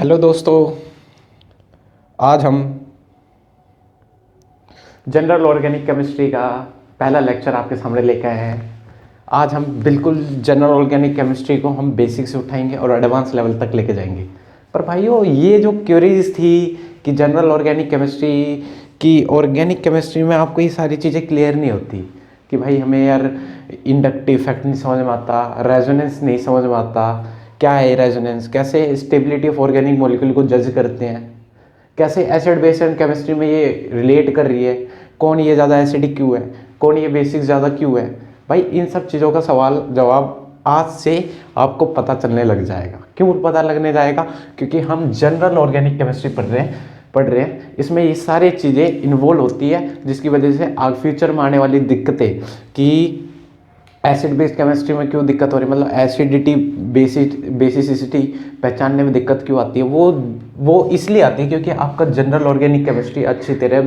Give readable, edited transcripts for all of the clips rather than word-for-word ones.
Hello दोस्तों, आज हम जनरल ऑर्गेनिक केमिस्ट्री का पहला लेक्चर आपके सामने लेकर आए हैं। आज हम बिल्कुल जनरल ऑर्गेनिक केमिस्ट्री को हम बेसिक से उठाएंगे और एडवांस लेवल तक लेके जाएंगे। पर भाइयों, ये जो क्यूरीज थी कि जनरल ऑर्गेनिक केमिस्ट्री में आपको ये सारी चीज़ें क्लियर नहीं होती कि भाई हमें यार इंडक्टिव इफेक्ट नहीं समझ में आता, रेजोनेंस नहीं समझ में आता, क्या है रेजोनेंस, कैसे स्टेबिलिटी ऑफ ऑर्गेनिक मॉलिक्यूल को जज करते हैं, कैसे एसिड बेस एंड केमिस्ट्री में ये रिलेट कर रही है, कौन ये ज़्यादा एसिडिक क्यों है, कौन ये बेसिक ज़्यादा क्यों है। भाई इन सब चीज़ों का सवाल जवाब आज से आपको पता चलने लग जाएगा। क्यों पता लगने जाएगा? क्योंकि हम जनरल ऑर्गेनिक केमिस्ट्री पढ़ रहे हैं। इसमें ये सारी चीज़ें इन्वॉल्व होती है, जिसकी वजह से आगे फ्यूचर में आने वाली दिक्कतें कि एसिड बेस्ड केमिस्ट्री में क्यों दिक्कत हो रही है, मतलब एसिडिटी बेसिसिटी पहचानने में दिक्कत क्यों आती है, वो इसलिए आती है क्योंकि आपका जनरल ऑर्गेनिक केमिस्ट्री अच्छी तरह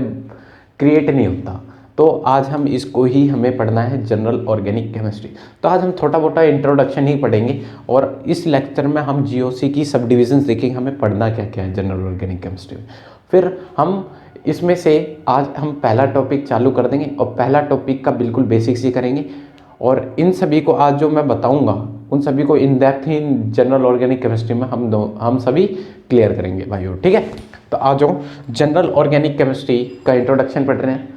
क्रिएट नहीं होता। तो आज हम इसको ही हमें पढ़ना है, जनरल ऑर्गेनिक केमिस्ट्री। तो आज हम थोड़ा मोटा इंट्रोडक्शन ही पढ़ेंगे और इस लेक्चर में हम जीओसी की सब डिविजन्स देखेंगे, हमें पढ़ना क्या क्या है जनरल ऑर्गेनिक केमिस्ट्री में। फिर हम इसमें से आज हम पहला टॉपिक चालू कर देंगे और पहला टॉपिक का बिल्कुल बेसिक्स ही करेंगे और इन सभी को आज जो मैं बताऊंगा उन सभी को in depth he general organic chemistry में हम सभी क्लियर करेंगे भाइयों, ठीक है। तो आज जो जनरल ऑर्गेनिक केमिस्ट्री का इंट्रोडक्शन पढ़ रहे हैं,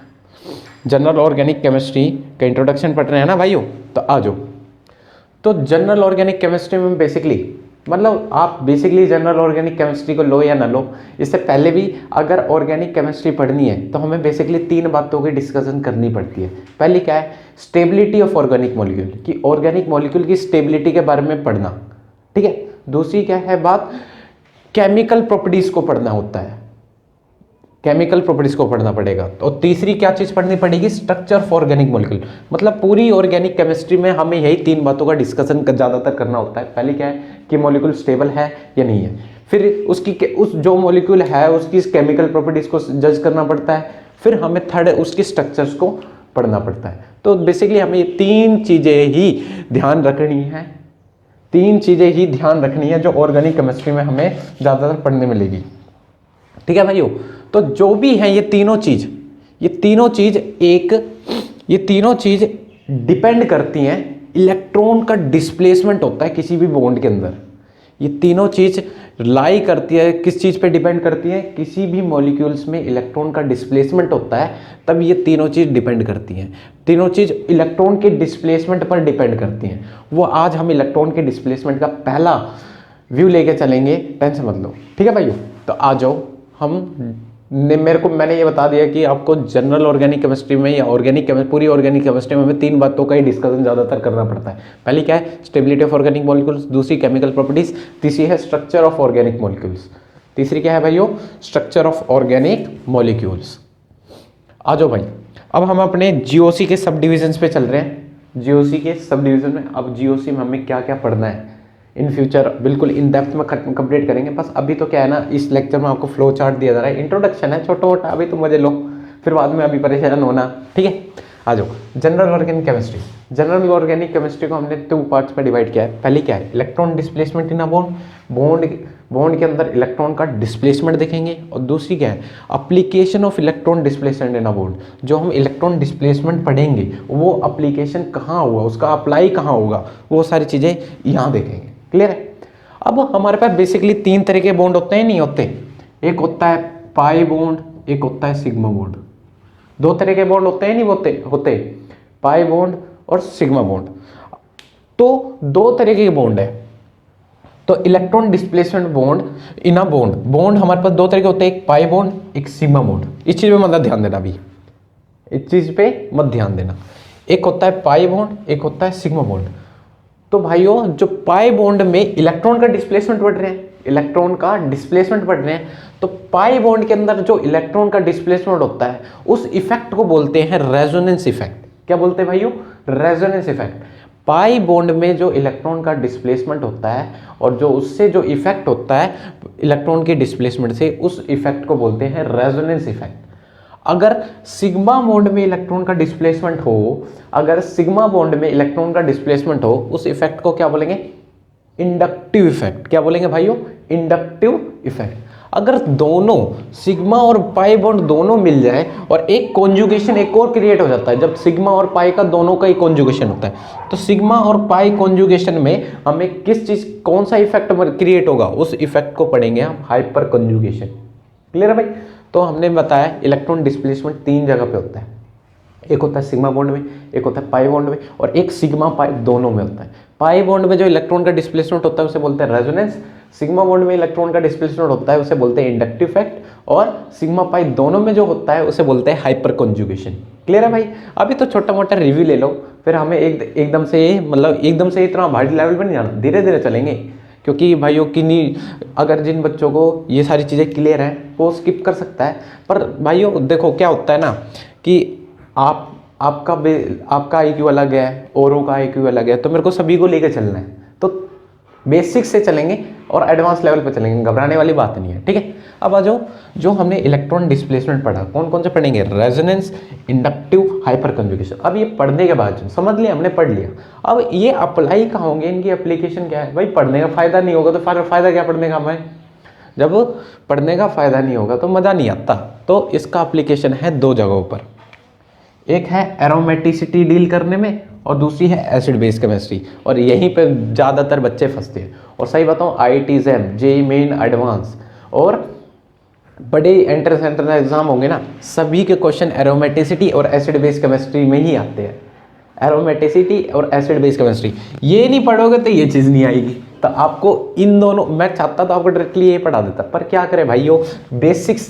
जनरल ऑर्गेनिक केमिस्ट्री का इंट्रोडक्शन पढ़ रहे हैं ना भाइयों। तो आ जाओ। तो जनरल ऑर्गेनिक केमिस्ट्री में बेसिकली मतलब आप बेसिकली जनरल ऑर्गेनिक केमिस्ट्री को लो या ना लो, इससे पहले भी अगर ऑर्गेनिक केमिस्ट्री पढ़नी है तो हमें बेसिकली तीन बातों की डिस्कशन करनी पड़ती है। पहली क्या है? स्टेबिलिटी ऑफ ऑर्गेनिक मॉलिक्यूल, कि ऑर्गेनिक मॉलिक्यूल की स्टेबिलिटी के बारे में पढ़ना, ठीक है। दूसरी क्या है बात? केमिकल प्रॉपर्टीज को पढ़ना होता है, केमिकल प्रॉपर्टीज को पढ़ना पड़ेगा। और तीसरी क्या चीज पढ़नी पड़ेगी? Structure of organic molecule. मतलब पूरी ऑर्गेनिक केमिस्ट्री में हमें यही तीन बातों का डिस्कशन ज्यादातर करना होता है। पहले क्या है कि मॉलिक्यूल स्टेबल है या नहीं है, फिर उस जो मॉलिक्यूल है उसकी केमिकल प्रॉपर्टीज को जज करना पड़ता है, फिर हमें थर्ड उसके स्ट्रक्चर्स को पढ़ना पड़ता है। तो बेसिकली हमें ये तीन चीजें ही ध्यान रखनी है, तीन चीजें ही ध्यान रखनी है जो ऑर्गेनिक केमिस्ट्री में हमें ज्यादातर पढ़ने मिलेगी, ठीक है भाइयों। तो जो भी है ये तीनों चीज डिपेंड करती हैं, इलेक्ट्रॉन का डिस्प्लेसमेंट होता है किसी भी बॉन्ड के अंदर। ये तीनों चीज लाई करती है, किस चीज पे डिपेंड करती है? किसी भी मॉलिक्यूल्स में इलेक्ट्रॉन का डिस्प्लेसमेंट होता है तब ये तीनों चीज डिपेंड करती हैं। तीनों चीज इलेक्ट्रॉन के डिस्प्लेसमेंट पर डिपेंड करती हैं। वो आज हम इलेक्ट्रॉन के डिस्प्लेसमेंट का पहला व्यू लेके चलेंगे, टेंशन मत लो, ठीक है भाइयों। तो आ जाओ। मैंने ये बता दिया कि आपको जनरल ऑर्गेनिक केमिस्ट्री में या पूरी ऑर्गेनिक केमिस्ट्री में हमें तीन बातों का ही डिस्कशन ज़्यादातर करना पड़ता है। पहली क्या है? स्टेबिलिटी ऑफ ऑर्गेनिक मॉलिक्यूल्स, दूसरी केमिकल प्रॉपर्टीज, तीसरी है स्ट्रक्चर ऑफ ऑर्गेनिक मॉलिक्यूल्स। तीसरी क्या है भाइयों? Structure of organic molecules. आ जाओ भाई, अब हम अपने जीओसी के सब डिविजन्स पे चल रहे हैं। जीओसी के सब डिविजन में अब जीओसी में हमें क्या क्या पढ़ना है इन फ्यूचर बिल्कुल इन डेप्थ में कंप्लीट करेंगे। बस अभी तो क्या है ना, इस लेक्चर में आपको फ्लो चार्ट दिया जा रहा है, इंट्रोडक्शन है छोटा मोटा, अभी तो मजे लो, फिर बाद में अभी परेशान होना, ठीक है। आ जाओ। General organic chemistry. General organic chemistry को हमने दो पार्ट्स में डिवाइड किया है। पहली क्या है? Electron displacement in a bond के अंदर इलेक्ट्रॉन का डिस्प्लेसमेंट देखेंगे। और दूसरी क्या है? Application of electron displacement in a bond. जो हम इलेक्ट्रॉन डिस्प्लेसमेंट पढ़ेंगे वो एप्लीकेशन कहाँ हुआ, उसका अप्लाई कहाँ होगा, वो सारी चीज़ें यहाँ देखेंगे। क्लियर है? अब हमारे पास बेसिकली तीन तरह के बॉन्ड होते हैं, नहीं होते? एक होता है पाई बॉन्ड, एक होता है सिग्मा बॉन्ड। दो तरह के बॉन्ड होते हैं, नहीं होते पाई बॉन्ड और सिग्मा बॉन्ड। तो दो तरह के बॉन्ड है। तो electron displacement bond in a bond हमारे पास दो तरह के होते हैं, एक पाई बॉन्ड, एक सिग्मा बॉन्ड। इस चीज पे मतलब ध्यान देना, अभी इस चीज पे मत ध्यान देना। एक होता है पाई बॉन्ड, एक होता है सिग्मा बॉन्ड। तो भाइयों, जो पाई बॉन्ड में इलेक्ट्रॉन का डिस्प्लेसमेंट बढ़ रहे हैं, तो पाई बॉन्ड के अंदर जो इलेक्ट्रॉन का डिस्प्लेसमेंट होता है उस इफेक्ट को बोलते हैं रेजोनेंस इफेक्ट। क्या बोलते हैं भाइयों? Resonance effect. पाई बॉन्ड में जो इलेक्ट्रॉन का डिस्प्लेसमेंट होता है और जो उससे जो इफेक्ट होता है इलेक्ट्रॉन के डिस्प्लेसमेंट से, उस इफेक्ट को बोलते हैं रेजोनेंस इफेक्ट। अगर सिग्मा बॉन्ड में इलेक्ट्रॉन का डिस्प्लेसमेंट हो, उस इफेक्ट को क्या बोलेंगे? Inductive effect. क्या बोलेंगे भाइयों? Inductive effect. अगर दोनों सिग्मा और पाई बॉन्ड दोनों मिल जाए और एक कॉन्जुगेशन एक और क्रिएट हो जाता है, जब सिग्मा और पाई का दोनों का ही कॉन्जुगेशन होता है, तो सिग्मा और पाई कॉन्जुगेशन में हमें किस चीज, कौन सा इफेक्ट क्रिएट होगा, उस इफेक्ट को पढ़ेंगे हम हाइपर कॉन्जुगेशन। क्लियर है भाई? तो हमने बताया इलेक्ट्रॉन डिस्प्लेसमेंट 3 जगह पे होता है, एक होता है सिग्मा बॉन्ड में, एक होता है पाई बॉन्ड में, और एक सिग्मा पाई दोनों में होता है। पाई बॉन्ड में जो इलेक्ट्रॉन का डिस्प्लेसमेंट होता है उसे बोलते हैं रेजोनेंस, सिग्मा बॉन्ड में इलेक्ट्रॉन का डिस्प्लेसमेंट होता है उसे बोलते हैं इंडक्टिव इफेक्ट, और सिग्मा पाई दोनों में जो होता है उसे बोलते हैं हाइपर कॉन्जुगेशन। क्लियर है भाई? अभी तो छोटा मोटा रिव्यू ले लो, फिर हमें एकदम से मतलब एकदम से इतना भारी लेवल पर नहीं जाना, धीरे धीरे चलेंगे, क्योंकि भाइयों की नहीं, अगर जिन बच्चों को ये सारी चीज़ें क्लियर हैं वो स्किप कर सकता है। पर भाइयों देखो क्या होता है ना कि आपका IQ अलग है, औरों का IQ अलग है, तो मेरे को सभी को लेकर चलना है, तो बेसिक से चलेंगे और एडवांस लेवल पे चलेंगे, घबराने वाली बात नहीं है। ठीक है, अब आ जाओ, जो हमने इलेक्ट्रॉन डिस्प्लेसमेंट पढ़ा, कौन कौन से पढ़ेंगे? Resonance, inductive, hyperconjugation. अब ये पढ़ने के बाद समझ लिया, हमने पढ़ लिया, अब ये अप्लाई कहाँ होंगे, इनकी एप्लीकेशन क्या है? भाई पढ़ने का फायदा नहीं होगा तो फायदा क्या पढ़ने का हमें? जब पढ़ने का फायदा नहीं होगा तो मज़ा नहीं आता। तो इसका एप्लीकेशन है 2 जगहों पर, एक है एरोमेटिसिटी डील करने में और दूसरी है एसिड बेस केमिस्ट्री, और यहीं पे ज़्यादातर बच्चे फंसते हैं। और सही बताऊँ, IIT JEM, JEE main advance और बड़े एंट्रेंस एग्जाम होंगे ना, सभी के क्वेश्चन एरोमेटिसिटी और एसिड बेस केमिस्ट्री में ही आते हैं। एरोमेटिसिटी और एसिड बेस केमिस्ट्री, ये नहीं पढ़ोगे तो ये चीज़ नहीं आएगी। तो आपको इन दोनों, मैं चाहता तो आपको डायरेक्टली ये पढ़ा देता, पर क्या करें भाइयों, बेसिक्स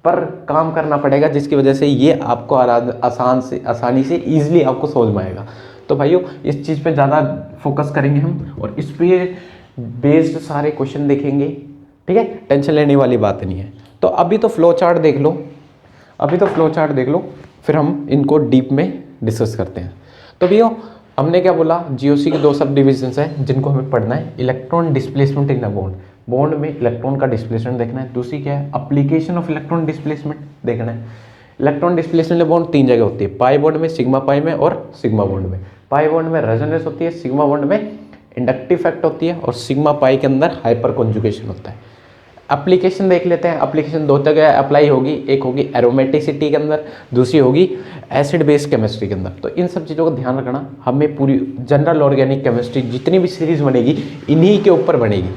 पर काम करना पड़ेगा, जिसकी वजह से ये आपको आसानी से ईजिली आपको समझ में आएगा। तो भाइयों इस चीज़ पे ज़्यादा फोकस करेंगे हम, और इस पे बेस्ड सारे क्वेश्चन देखेंगे। ठीक है, टेंशन लेने वाली बात नहीं है। तो अभी तो फ्लो चार्ट देख लो, फिर हम इनको डीप में डिस्कस करते हैं। तो भैया हमने क्या बोला, GOC के 2 सब डिविजन्स हैं जिनको हमें पढ़ना है। Electron displacement in a bond, bond में इलेक्ट्रॉन का डिस्प्लेसमेंट देखना है। दूसरी क्या है, एप्लीकेशन ऑफ इलेक्ट्रॉन डिस्प्लेसमेंट देखना है। इलेक्ट्रॉन डिस्प्लेसमेंट बॉन्ड 3 जगह होती है, पाई बॉन्ड में, सिग्मा पाई में और सिग्मा बॉन्ड में। पाई बॉन्ड में रेजोनेंस होती है, सिग्मा बॉन्ड में इंडक्टिव इफेक्ट होती है, और सिग्मा पाई के अंदर हाइपर कॉन्जुगेशन होता है। एप्लीकेशन देख लेते हैं। एप्लीकेशन 2 जगह अप्लाई होगी, एक होगी एरोमेटिसिटी के अंदर, दूसरी होगी एसिड बेस केमिस्ट्री के अंदर। तो इन सब चीज़ों का ध्यान रखना, हमें पूरी जनरल ऑर्गेनिक केमिस्ट्री जितनी भी सीरीज़ बनेगी इन्हीं के ऊपर बनेगी।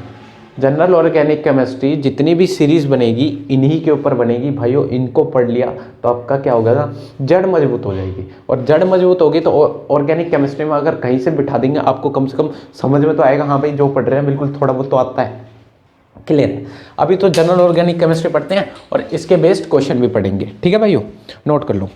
जनरल ऑर्गेनिक केमिस्ट्री जितनी भी सीरीज़ बनेगी इन्हीं के ऊपर बनेगी। भाइयों इनको पढ़ लिया तो आपका क्या होगा ना, जड़ मजबूत हो जाएगी, और जड़ मजबूत होगी तो ऑर्गेनिक केमिस्ट्री में अगर कहीं से बिठा देंगे आपको कम से कम समझ में तो आएगा, हाँ भाई जो पढ़ रहे हैं बिल्कुल थोड़ा बहुत तो आता है। क्लियर है? अभी तो जनरल ऑर्गेनिक केमिस्ट्री पढ़ते हैं और इसके बेस्ड क्वेश्चन भी पढ़ेंगे। ठीक है भाइयों, नोट कर लो,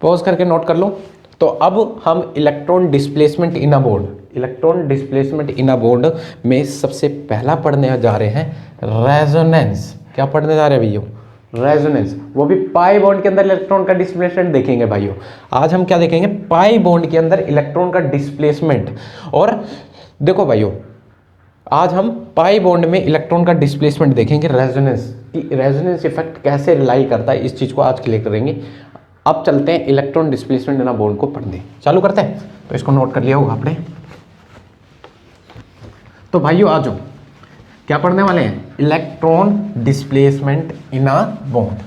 पॉज करके नोट कर लो। तो अब हम electron displacement in a bond, electron displacement in a bond में सबसे पहला पढ़ने जा रहे हैं रेजोनेंस। क्या पढ़ने जा रहे हैं भैया? रेजोनेंस, वो भी पाई बॉन्ड के अंदर इलेक्ट्रॉन का डिस्प्लेसमेंट देखेंगे भाइयों। आज हम क्या देखेंगे? पाई बॉन्ड के अंदर इलेक्ट्रॉन का डिस्प्लेसमेंट। और देखो भाइयों, आज हम पाई बॉन्ड में इलेक्ट्रॉन का डिस्प्लेसमेंट देखेंगे, रेजोनेंस की, रेजोनेंस इफेक्ट कैसे रिलाई करता है, इस चीज को आज क्लियर करेंगे। अब चलते हैं electron displacement in a bond को पढ़ने, चालू करते हैं। तो इसको नोट कर लिया होगा आपने। तो भाइयों आ जाओ, क्या पढ़ने वाले हैं? Electron displacement in a bond,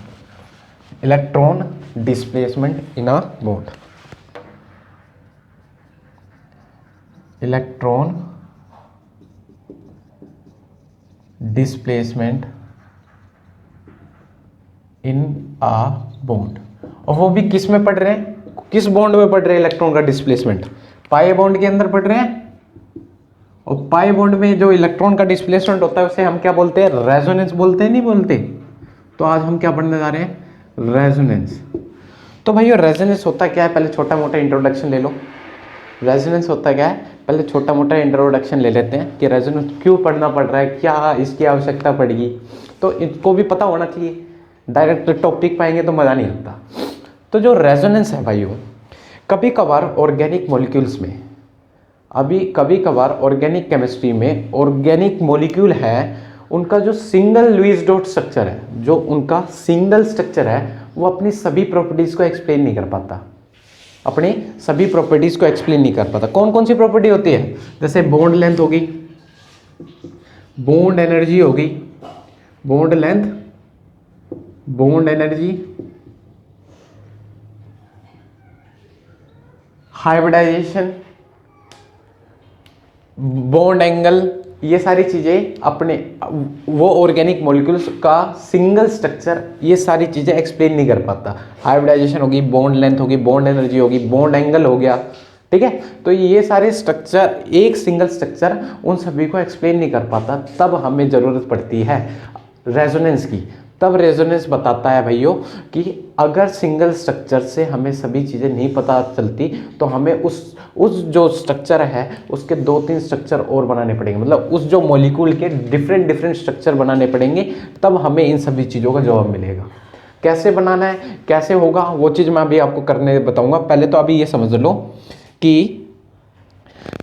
electron displacement in a bond, electron displacement in a bond. और वो भी किस में पढ़ रहे हैं, किस बॉन्ड में पढ़ रहे हैं इलेक्ट्रॉन का डिस्प्लेसमेंट? पाई बॉन्ड के अंदर पढ़ रहे हैं। और पाई बॉन्ड में जो इलेक्ट्रॉन का डिस्प्लेसमेंट होता है उसे हम क्या बोलते हैं? रेजोनेंस बोलते हैं, नहीं बोलते? तो आज हम क्या पढ़ने जा रहे हैं? रेजोनेंस। तो भाइयों रेजोनेंस होता क्या है, पहले छोटा मोटा इंट्रोडक्शन ले लो। रेजोनेंस होता क्या है, पहले छोटा मोटा इंट्रोडक्शन ले लेते हैं कि रेजोनेंस क्यों पढ़ना पड़ रहा है, क्या इसकी आवश्यकता पड़ेगी, तो इसको भी पता होना चाहिए। डायरेक्ट टॉपिक पाएंगे तो मज़ा नहीं आता। तो जो रेजोनेंस है भाइयों, कभी कभार ऑर्गेनिक मॉलिक्यूल्स में, अभी कभी कभार ऑर्गेनिक केमिस्ट्री में ऑर्गेनिक मॉलिक्यूल है, उनका जो सिंगल लुईस डॉट स्ट्रक्चर है, जो उनका सिंगल स्ट्रक्चर है, वो अपनी सभी प्रॉपर्टीज़ को एक्सप्लेन नहीं कर पाता। अपने सभी प्रॉपर्टीज को एक्सप्लेन नहीं कर पाता। कौन कौन सी प्रॉपर्टी होती है, जैसे बॉन्ड लेंथ होगी, बॉन्ड एनर्जी होगी, bond length, bond energy, hybridization, bond angle, ये सारी चीजें अपने वो ऑर्गेनिक मॉलिक्यूल्स का सिंगल स्ट्रक्चर, ये सारी चीजें एक्सप्लेन नहीं कर पाता। हाइब्रिडाइजेशन होगी, बॉन्ड लेंथ होगी, बॉन्ड एनर्जी होगी, बॉन्ड एंगल हो गया, ठीक है। तो ये सारे स्ट्रक्चर, एक सिंगल स्ट्रक्चर उन सभी को एक्सप्लेन नहीं कर पाता। तब हमें जरूरत पड़ती है रेजोनेंस की। तब रेजोनेंस बताता है भाइयों कि अगर सिंगल स्ट्रक्चर से हमें सभी चीज़ें नहीं पता चलती तो हमें उस जो स्ट्रक्चर है उसके 2-3 स्ट्रक्चर और बनाने पड़ेंगे, मतलब उस जो मॉलिक्यूल के डिफरेंट स्ट्रक्चर बनाने पड़ेंगे, तब हमें इन सभी चीज़ों का जवाब मिलेगा। कैसे बनाना है, कैसे होगा, वो चीज़ मैं अभी आपको करने बताऊंगा। पहले तो अभी ये समझ लो कि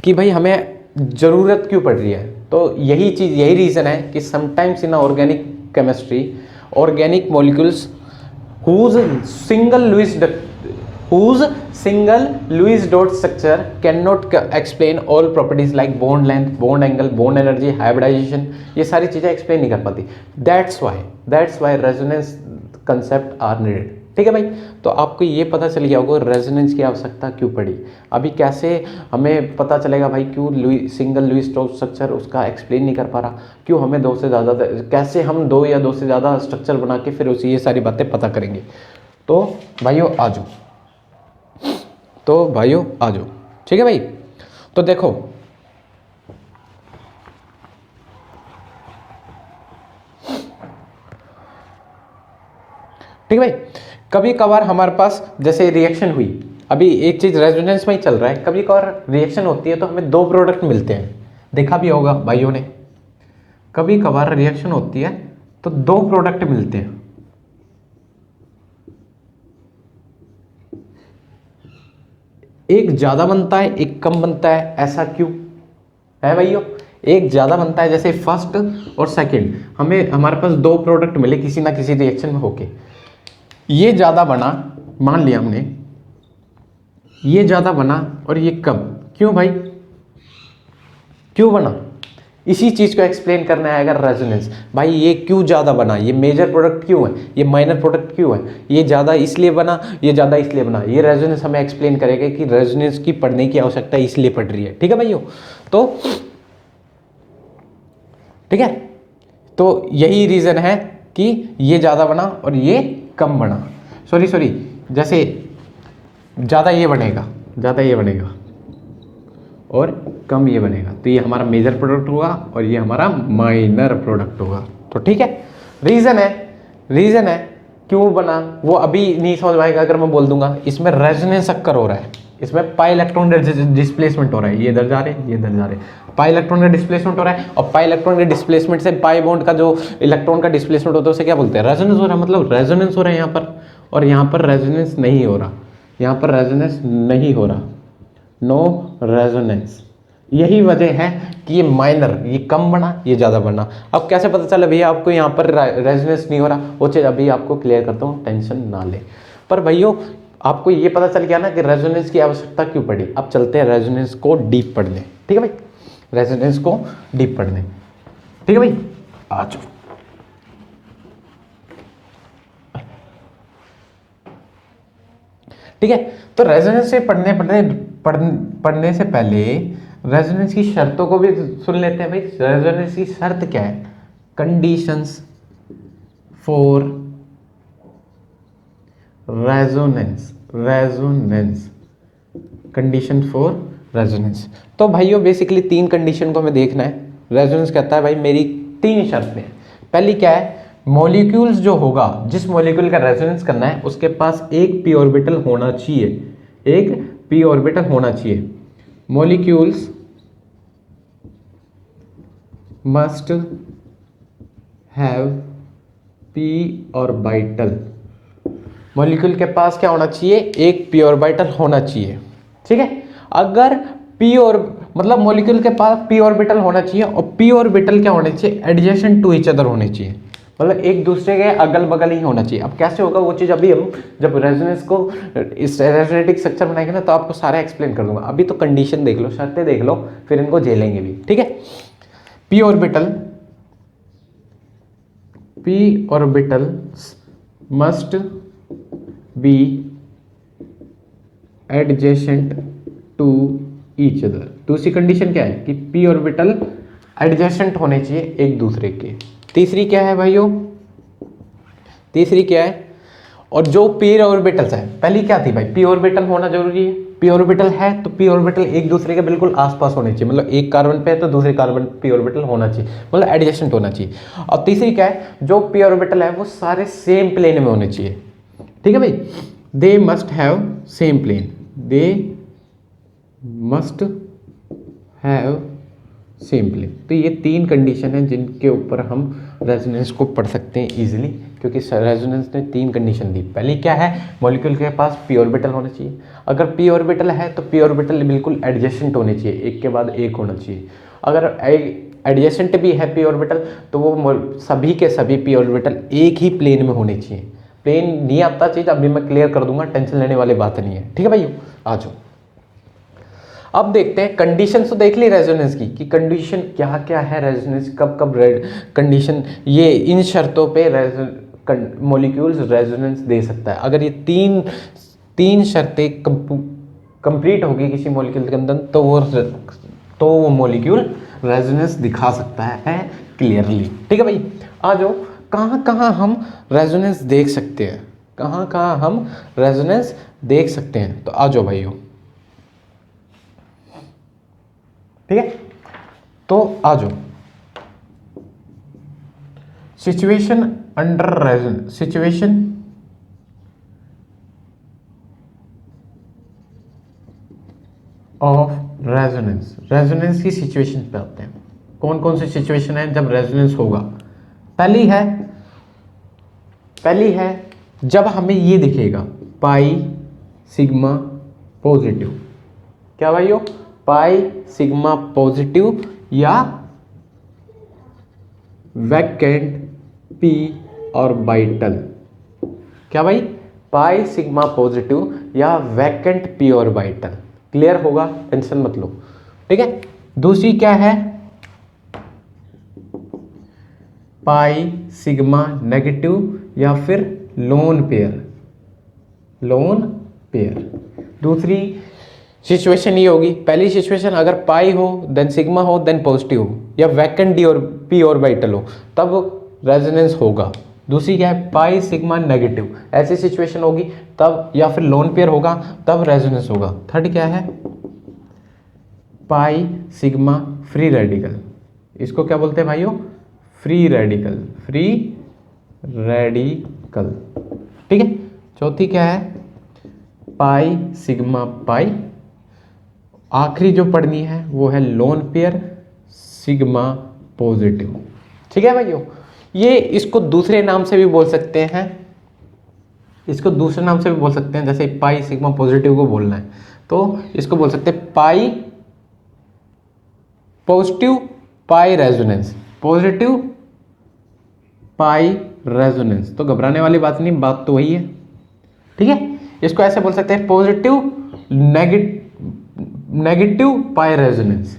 भाई हमें ज़रूरत क्यों पड़ रही है। तो यही रीज़न है कि sometimes in organic chemistry, organic molecules whose single Lewis dot structure cannot explain all properties like bond length, bond angle, bond energy, hybridization, ये सारी चीज़ें explain नहीं कर पाती। That's why resonance concept are needed। ठीक है भाई, तो आपको ये पता चल गया होगा रेजोनेंस की आवश्यकता क्यों पड़ी। अभी कैसे हमें पता चलेगा भाई क्यों सिंगल लुईस स्ट्रक्चर उसका एक्सप्लेन नहीं कर पा रहा, क्यों हमें 2 से ज़्यादा, कैसे हम 2 या 2 से ज़्यादा स्ट्रक्चर बना के फिर उसे ये सारी बातें पता करेंगे। तो भाइयों आ जाओ, ठीक है भाई। तो देखो ठीक है भाई, कभी कभार हमारे पास जैसे रिएक्शन हुई, अभी एक चीज़ रेजोनेंस में ही चल रहा है, कभी कभार रिएक्शन होती है तो हमें 2 प्रोडक्ट मिलते हैं, देखा भी होगा भाइयों ने। कभी कभार रिएक्शन होती है तो 2 प्रोडक्ट मिलते हैं, एक ज़्यादा बनता है एक कम बनता है, ऐसा क्यों है भाइयों। एक ज़्यादा बनता है जैसे फर्स्ट और सेकंड, हमारे पास 2 प्रोडक्ट मिले किसी ना किसी रिएक्शन में होके, ये ज़्यादा बना, मान लिया हमने ये ज़्यादा बना और ये कम, क्यों भाई, क्यों बना, इसी चीज़ को एक्सप्लेन करना है अगर रेजोनेंस। भाई ये क्यों ज़्यादा बना, ये मेजर प्रोडक्ट क्यों है, ये माइनर प्रोडक्ट क्यों है, ये ज़्यादा इसलिए बना, ये ज़्यादा इसलिए बना, ये रेजोनेंस हमें एक्सप्लेन करेगा कि रेजोनेंस की पढ़ने की आवश्यकता इसलिए पड़ रही है। ठीक है भाइयों, तो ठीक है, तो यही रीज़न है कि ये ज़्यादा बना और ये कम बना, सॉरी जैसे ज़्यादा ये बनेगा और कम ये बनेगा, तो ये हमारा मेजर प्रोडक्ट होगा और ये हमारा माइनर प्रोडक्ट होगा। तो ठीक है, रीज़न है क्यों बना वो अभी नहीं समझ में आएगा अगर मैं बोल दूंगा इसमें रेजोनेंस अक्कर हो रहा है, इसमें पाई इलेक्ट्रॉन डिस्प्लेसमेंट हो रहा है, ये इधर जा रहे हैं, ये इधर जा रहे हैं, पाई इलेक्ट्रॉन का डिस्प्लेसमेंट हो रहा है, और पाई इलेक्ट्रॉन के डिस्प्लेसमेंट से पाई बॉन्ड का जो इलेक्ट्रॉन का डिस्प्लेसमेंट होता है उसे क्या बोलते हैं, रेजोनेंस हो रहा है, मतलब रेजोनेंस हो रहा है यहाँ पर, और यहाँ पर रेजोनेंस नहीं हो रहा, यहाँ पर रेजोनेंस नहीं हो रहा, नो रेजोनेंस। यही वजह है कि ये माइनर, ये कम बना, ये ज़्यादा बना। अब कैसे पता चला भैया आपको यहाँ पर रेजोनेंस नहीं हो रहा, वो चीज़ अभी आपको क्लियर करता हूँ, टेंशन ना ले। पर भैया आपको ये पता चल गया ना कि रेजोनेंस की आवश्यकता क्यों पड़ी। अब चलते हैं रेजोनेंस को डीप पढ़ने। ठीक है भाई, रेजोनेंस को डीप पढ़ने। ठीक है भाई, आ जाओ। ठीक है, तो रेजोनेंस से पढ़ने से पहले रेजोनेंस की शर्तों को भी सुन लेते हैं भाई। रेजोनेंस की शर्त क्या है, conditions for resonance, condition for resonance. तो भाइयों बेसिकली 3 कंडीशन को हमें देखना है। रेजोनेंस कहता है भाई मेरी 3 शर्तें हैं। पहली क्या है, मॉलिक्यूल्स जो होगा, जिस मॉलिक्यूल का रेजोनेंस करना है उसके पास एक पी ऑर्बिटल होना चाहिए, एक पी ऑर्बिटल होना चाहिए। Molecules must have P orbital, molecule के पास क्या होना चाहिए, एक पी ऑर्बिटल होना चाहिए। ठीक है, अगर पी और मतलब मॉलिक्यूल के पास पी ऑर्बिटल होना चाहिए और पी ऑर्बिटल क्या होने चाहिए, एडजेसेंट टू ईच अदर होने चाहिए। मतलब एक दूसरे के अगल बगल ही होना चाहिए। अब कैसे होगा वो चीज़ अभी हम जब रेजोनेंस को इस रेजोनेटिक स्ट्रक्चर बनाएंगे ना तो आपको सारा एक्सप्लेन कर दूंगा। अभी तो कंडीशन देख लो, शर्तें देख लो, फिर इनको झेलेंगे भी, ठीक है। P orbitals must be adjacent to each other. दूसरी कंडीशन क्या है कि पी ऑर्बिटल एडजेसेंट होने चाहिए एक दूसरे के। तीसरी क्या है भाइयों, तीसरी क्या है, और जो पी ऑर्बिटल्स है, पहली क्या थी भाई, पी ऑर्बिटल होना जरूरी है। पी ऑर्बिटल है तो पी ऑर्बिटल एक दूसरे के बिल्कुल आसपास होने चाहिए, मतलब एक कार्बन पे है तो दूसरे कार्बन पी ऑर्बिटल होना चाहिए, मतलब एडजेसेंट होना चाहिए। और तीसरी क्या है, जो पी ऑर्बिटल है वो सारे सेम प्लेन में होने चाहिए, ठीक है भाई। They must have same plane, they must have same plane. तो ये तीन कंडीशन है जिनके ऊपर हम रेजोनेंस को पढ़ सकते हैं इजीली, क्योंकि रेजोनेंस ने तीन कंडीशन दी। पहली क्या है, मॉलिक्यूल के पास पी ऑर्बिटल होना चाहिए। अगर पी ऑर्बिटल है तो पी ऑर्बिटल बिल्कुल एडजेसेंट होने चाहिए, एक के बाद एक होना चाहिए। अगर एडजेसेंट भी है पी ऑर्बिटल तो वो सभी के सभी पी ऑर्बिटल एक ही प्लेन में होने चाहिए। प्लेन नहीं आता चीज़ अभी मैं क्लियर कर दूंगा, टेंशन लेने वाली बात नहीं है, ठीक है भाई। आ जाओ अब देखते हैं कंडीशन। तो देख ली रेजोनेंस की कि कंडीशन क्या क्या है, रेजोनेंस कब कब कंडीशन, ये इन शर्तों पे मॉलिक्यूल्स रेजोनेंस दे सकता है। अगर ये तीन शर्तें कंप्लीट होगी किसी मॉलिक्यूल के अंदर तो वो मॉलिक्यूल रेजोनेंस दिखा सकता है क्लियरली, ठीक है भाई। आ जाओ कहाँ कहाँ हम रेजोनेंस देख सकते हैं, कहाँ कहाँ हम रेजोनेंस देख सकते हैं, तो आ जाओ भाइयों, ठीक है। तो आ जाओ situation under resonance, situation of resonance, resonance की सिचुएशन पे आते हैं। कौन कौन सी सिचुएशन है जब रेजोनेंस होगा। पहली है जब हमें ये दिखेगा पाई सिग्मा पॉजिटिव। क्या भाइयों, पाई सिग्मा पॉजिटिव या वैकेंट पी ऑर्बिटल। क्या भाई, पाई सिग्मा पॉजिटिव या वैकेंट पी ऑर्बिटल। क्लियर होगा, टेंशन मत लो, ठीक है। दूसरी क्या है, पाई सिग्मा नेगेटिव या फिर लोन पेयर। दूसरी सिचुएशन ये होगी, पहली सिचुएशन अगर पाई हो देन सिग्मा हो देन पॉजिटिव हो या वैकेंट डी और पी ऑर्बिटल हो तब रेजोनेंस होगा। दूसरी क्या है, पाई सिग्मा नेगेटिव, ऐसी सिचुएशन होगी तब, या फिर लोन पेयर होगा तब रेजोनेंस होगा। थर्ड क्या है, पाई सिग्मा फ्री रेडिकल, इसको क्या बोलते हैं भाइयों, फ्री रेडिकल, ठीक है। चौथी क्या है, पाई सिग्मा पाई। आखिरी जो पढ़नी है वो है लोन पेयर सिग्मा पॉजिटिव, ठीक है भाइयों। ये इसको दूसरे नाम से भी बोल सकते हैं, इसको दूसरे नाम से भी बोल सकते हैं, जैसे पाई सिग्मा पॉजिटिव को बोलना है तो इसको बोल सकते हैं पाई पॉजिटिव पाई रेजोनेंस, पॉजिटिव पाई रेजोनेंस। तो घबराने वाली बात नहीं, बात तो वही है, ठीक है। इसको ऐसे बोल सकते हैं positive negative pi resonance,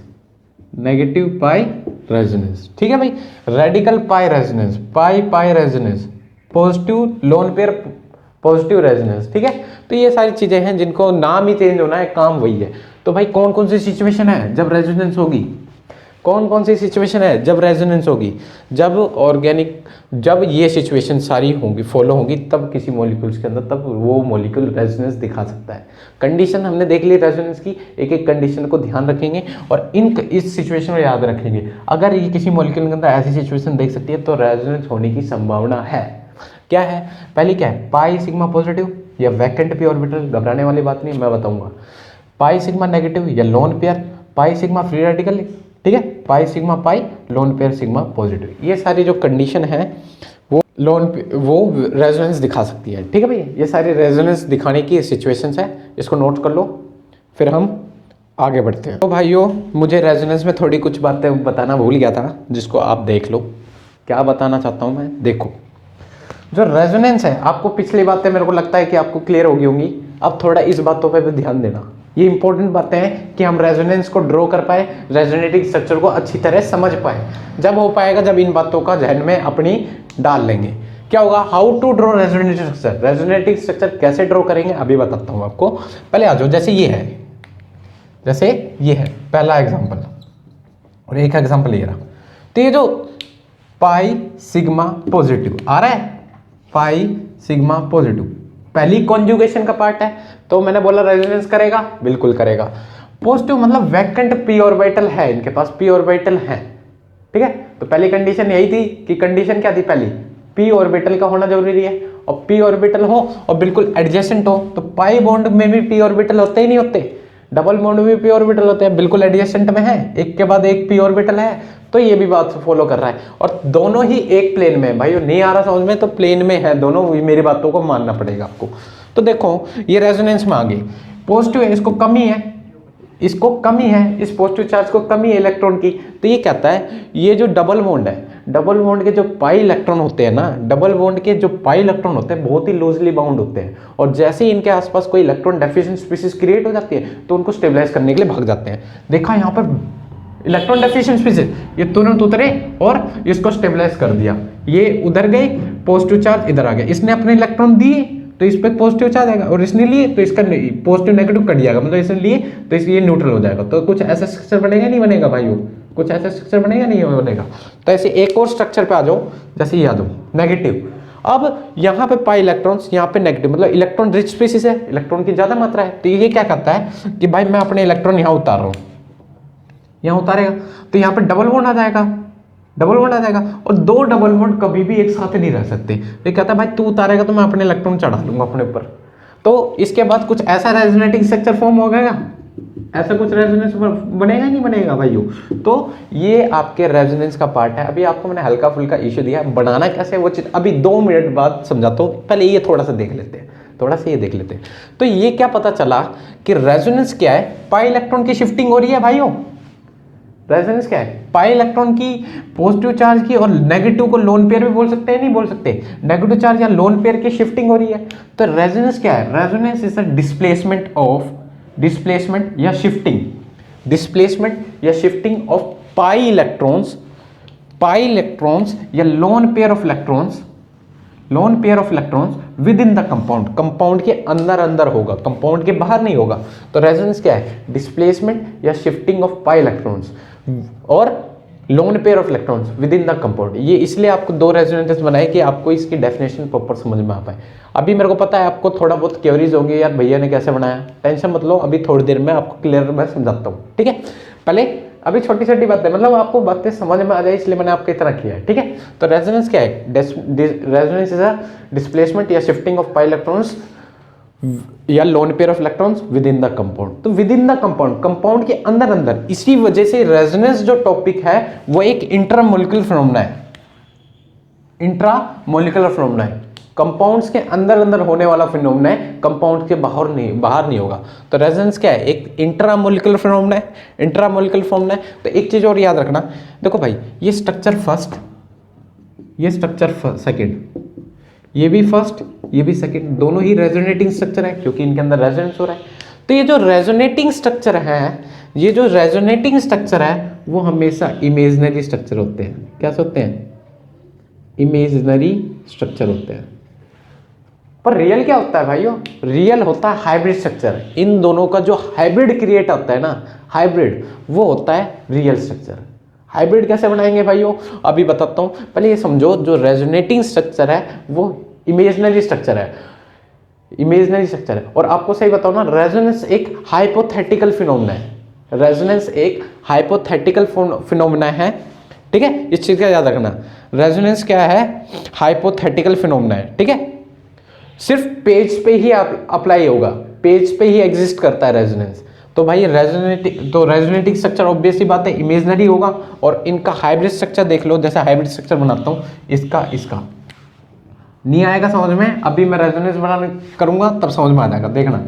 negative pi resonance, ठीक है भाई। Radical pi resonance, pi resonance, positive lone pair positive resonance, ठीक है। तो ये सारी चीजें हैं जिनको नाम ही चेंज होना है, काम वही है। तो भाई कौन कौन सी सिचुएशन है जब रेजोनेंस होगी, कौन कौन सी सिचुएशन है जब रेजोनेंस होगी, जब ये सिचुएशन सारी होंगी फॉलो होंगी तब किसी मॉलिक्यूल्स के अंदर तब वो मॉलिक्यूल रेजोनेंस दिखा सकता है। कंडीशन हमने देख ली रेजोनेंस की, एक एक कंडीशन को ध्यान रखेंगे और इस सिचुएशन को याद रखेंगे। अगर ये किसी मॉलिक्यूल के अंदर ऐसी सिचुएशन देख सकती है तो रेजोनेंस होने की संभावना है। क्या है, पहली क्या है, पाई सिग्मा पॉजिटिव या वैकेंट पी ऑर्बिटल। घबराने वाली बात नहीं, मैं बताऊंगा। पाई सिग्मा नेगेटिव या lone pair, pi sigma free radical, ठीक है। Pi sigma pi, lone pair sigma positive, ये सारी जो कंडीशन है वो रेजोनेंस दिखा सकती है, ठीक है भाई। ये सारी रेजोनेंस दिखाने की सिचुएशंस है, इसको नोट कर लो, फिर हम आगे बढ़ते हैं। तो भाइयों मुझे रेजोनेंस में थोड़ी कुछ बातें बताना भूल गया था, जिसको आप देख लो। क्या बताना चाहता हूँ मैं, देखो जो रेजोनेंस है, आपको पिछली बातें मेरे को लगता है कि आपको क्लियर होगी होंगी, अब थोड़ा इस बातों पे भी ध्यान देना। ये इंपॉर्टेंट बातें हैं कि हम रेजोनेंस को ड्रॉ कर पाए, रेजोनेटिंग स्ट्रक्चर को अच्छी तरह समझ पाए। जब हो पाएगा जब इन बातों का जहन में अपनी डाल लेंगे। क्या होगा, how to draw resonating structure, resonating structure कैसे ड्रॉ करेंगे अभी बताता हूँ आपको। पहले आ जाओ, जैसे ये है, जैसे ये है पहला एग्जाम्पल, और एक एग्जाम्पल ये रहा। तो ये जो पाई सिग्मा पॉजिटिव आ रहा है, पाई सिग्मा पॉजिटिव पहली कॉन्जुगेशन का पार्ट है, तो मैंने बोला रेजोनेंस करेगा, बिल्कुल करेगा। पॉजिटिव मतलब वैकेंट पी ऑर्बिटल है, इनके पास पी ऑर्बिटल है, ठीक है। तो पहली कंडीशन यही थी कि कंडीशन क्या थी, पहली पी ऑर्बिटल का होना जरूरी है, और पी ऑर्बिटल हो और बिल्कुल एडजेसेंट हो। तो पाई बॉन्ड में भी पी ऑर्बिटल होते ही नहीं होते, डबल बॉन्ड में पी ऑर्बिटल होते हैं, बिल्कुल एडजेसेंट में है, एक के बाद एक पी ऑर्बिटल है। तो ये भी बात फॉलो कर रहा है, और दोनों ही एक प्लेन में है। भाई नहीं आ रहा समझ में, तो प्लेन में है दोनों, मेरी बातों को मानना पड़ेगा आपको। तो देखो ये रेजोनेंस में आ गई, पॉजिटिव है, इसको कमी है, इसको कमी है, इस पॉजिटिव चार्ज को कमी है इलेक्ट्रॉन की। तो ये कहता है ये जो डबल बॉन्ड है, डबल बॉन्ड के जो पाई इलेक्ट्रॉन होते हैं ना, डबल बॉन्ड के जो पाई इलेक्ट्रॉन होते हैं बहुत ही लूजली बाउंड होते हैं, और जैसे ही इनके आसपास कोई इलेक्ट्रॉन डेफिशिएंट स्पीशीज क्रिएट हो जाती है तो उनको स्टेबलाइज करने के लिए भाग जाते हैं। देखा यहाँ पर इलेक्ट्रॉन डेफिशिएंट स्पीशीज, ये तुरंत उतरे और इसको स्टेबलाइज कर दिया, ये उधर गए, पॉजिटिव चार्ज इधर आ गया, इसने अपने इलेक्ट्रॉन दिए तो इस पर पॉजिटिव चार्ज आएगा, और इसने लिए तो इसका पॉजिटिव नेगेटिव कट जाएगा, मतलब इसने लिए तो ये न्यूट्रल हो जाएगा। तो कुछ ऐसा स्ट्रक्चर बनेगा नहीं बनेगा भाइयों, कुछ ऐसा स्ट्रक्चर बनेगा नहीं बनेगा। तो ऐसे एक और स्ट्रक्चर पे आ जाओ, जैसे ये आ जाओ नेगेटिव। अब यहाँ पे पाई इलेक्ट्रॉन्स, यहाँ पे नेगेटिव, मतलब इलेक्ट्रॉन रिच स्पीशीज है, इलेक्ट्रॉन की ज्यादा मात्रा है। तो ये क्या करता है कि भाई मैं अपने इलेक्ट्रॉन यहाँ उतार रहा हूँ, यहाँ उतारेगा तो यहाँ पे डबल बॉन्ड आ जाएगा, डबल बॉन्ड आ जाएगा, और दो डबल बॉन्ड कभी भी एक साथ नहीं रह सकते। ये कहता है भाई तू उतारेगा तो मैं अपने इलेक्ट्रॉन चढ़ा लूंगा अपने ऊपर। तो इसके बाद कुछ ऐसा रेजोनेटिंग स्ट्रक्चर फॉर्म हो गया, ऐसा कुछ रेजोनेंस बनेगा नहीं बनेगा भाइयों। तो ये आपके रेजोनेंस का पार्ट है। अभी आपको मैंने हल्का फुल्का इश्यू दिया, बनाना कैसे वो चीज अभी 2 मिनट बाद समझाता हूँ, पहले ये थोड़ा सा देख लेते हैं, थोड़ा सा ये देख लेते हैं। तो ये क्या पता चला कि रेजोनेंस क्या है, पाई इलेक्ट्रॉन की शिफ्टिंग हो रही है भाइयों। रेजोनेंस क्या है, पाई इलेक्ट्रॉन की पॉजिटिव चार्ज की, और नेगेटिव को लोन पेयर भी बोल सकते हैं, नहीं बोल सकते, नेगेटिव चार्ज या लोन पेयर की शिफ्टिंग हो रही है। तो रेजोनेंस क्या है, रेजोनेंस इज अ डिस्प्लेसमेंट या शिफ्टिंग, डिस्प्लेसमेंट या शिफ्टिंग ऑफ पाई इलेक्ट्रॉन्स या lone pair of electrons with in the compound, compound के अंदर होगा, कंपाउंड के बाहर नहीं होगा। तो रेजोनेंस क्या है, डिस्प्लेसमेंट या शिफ्टिंग ऑफ पाई इलेक्ट्रॉन्स और lone pair of electrons with in the compound. ये इसलिए आपको 2 रेजोनेंसेस बनाए कि आपको इसकी डेफिनेशन प्रॉपर समझ में आ पाए। अभी मेरे को पता है आपको थोड़ा बहुत क्वेरीज होंगे, यार भैया ने कैसे बनाया, टेंशन मत लो, अभी थोड़ी देर में आपको क्लियर मैं समझाता हूँ, ठीक है। पहले अभी छोटी छोटी बातें, मतलब आपको बातें समझ में आ जाए इसलिए मैंने आपकी तरह किया है, ठीक है। तो रेजोनेंस क्या है, रेजोनेंस इज अ डिस्प्लेसमेंट या शिफ्टिंग ऑफ पाई इलेक्ट्रॉन्स या lone pair of electrons with in the compound. तो विद इन द कंपाउंड के अंदर, इसी वजह से रेजोनेंस जो टॉपिक है वो एक इंट्रामोलिकुलर फिनोमेना है, इंट्रामोलिकुलर फिनोमेना है, कंपाउंड्स के अंदर होने वाला फिनोमेना है, कंपाउंड के बाहर नहीं होगा। तो रेजोनेंस क्या है, एक इंट्रामोलिकुलर फिनोमेना है, इंट्रामोलिकुलर फिनोमेना है। तो एक चीज और याद रखना, देखो भाई ये स्ट्रक्चर फर्स्ट, ये स्ट्रक्चर सेकंड, ये भी फर्स्ट, ये भी सेकंड, दोनों ही रेजोनेटिंग स्ट्रक्चर है क्योंकि इनके अंदर रेजोनेंस हो रहा है। तो ये जो रेजोनेटिंग स्ट्रक्चर है, वो हमेशा इमेजिनरी स्ट्रक्चर होते हैं। क्या होते हैं, इमेजिनरी स्ट्रक्चर होते हैं। पर रियल क्या होता है भाइयों, रियल होता है हाइब्रिड स्ट्रक्चर। इन दोनों का जो हाइब्रिड क्रिएट होता है ना, हाइब्रिड, वो होता है रियल स्ट्रक्चर। हाइब्रिड कैसे बनाएंगे भाइयों, अभी बताता हूं। पहले ये समझो, जो रेजोनेटिंग स्ट्रक्चर है वो इमेजिनरी स्ट्रक्चर है, इमेजिनरी स्ट्रक्चर है। और आपको सही बताओ ना, रेजोनेंस एक हाइपोथेटिकल फिनोमेना है, रेजोनेंस एक हाइपोथेटिकल फिनोमेना है, ठीक है। इस चीज का याद रखना, रेजोनेंस क्या है, हाइपोथेटिकल फिनोमेना है, ठीक है। सिर्फ पेज पे ही अप्लाई होगा, पेज पे ही एग्जिस्ट करता है रेजोनेंस। तो भाई रेजोनेटिंग स्ट्रक्चर ऑब्वियसली बात है इमेजिनरी होगा, और इनका हाइब्रिड स्ट्रक्चर देख लो, जैसे हाइब्रिड स्ट्रक्चर बनाता हूं, इसका नहीं आएगा समझ में, अभी मैं रेजोनेंस बनाने करूंगा तब समझ में आ जाएगा, देखना।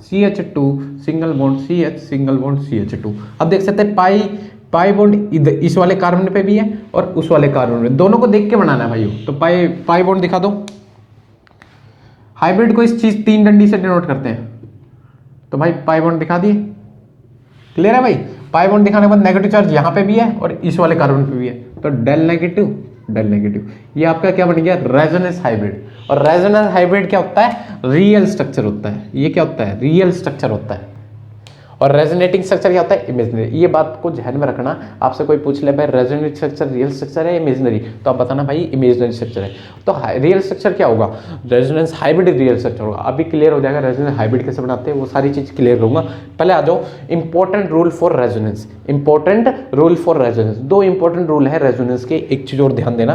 CH2 single bond CH single bond CH2। अब देख सकते हैं पाई पाई बॉन्ड इधर इस वाले कार्बन पे भी है और उस वाले कार्बन पे, दोनों को देख के बनाना है भाइयों। तो पाई बॉन्ड दिखा दो। हाइब्रिड को इस चीज 3 डंडी से डिनोट करते हैं। तो भाई पाई बॉन्ड दिखा दिए, क्लियर है भाई। पाई बॉन्ड दिखाने के बाद नेगेटिव चार्ज यहाँ पे भी है और इस वाले कार्बन पे भी है, तो डेल नेगेटिव डेल नेगेटिव, ये आपका क्या बन गया, रेजोनेंस हाइब्रिड। और रेजोनेंस हाइब्रिड क्या होता है, रियल स्ट्रक्चर होता है। ये क्या होता है, रियल स्ट्रक्चर होता है। और रेजोनेटिंग स्ट्रक्चर क्या होता है, इमेजिनरी। ये बात को ध्यान में रखना, आपसे कोई पूछ ले भाई रेजोनेटिंग स्ट्रक्चर रियल स्ट्रक्चर है इमेजिनरी, तो आप बताना भाई इमेजिनरी स्ट्रक्चर है। तो रियल स्ट्रक्चर क्या होगा, रेजोनेंस हाइब्रिड रियल स्ट्रक्चर होगा। अभी क्लियर हो जाएगा रेजोनेंस हाइब्रिड कैसे बनाते हैं, वो सारी चीज क्लियर करूंगा। पहले आ जाओ important rule for resonance. Important rule for resonance, 2 important rule है रेजोनेंस के। एक चीज और ध्यान देना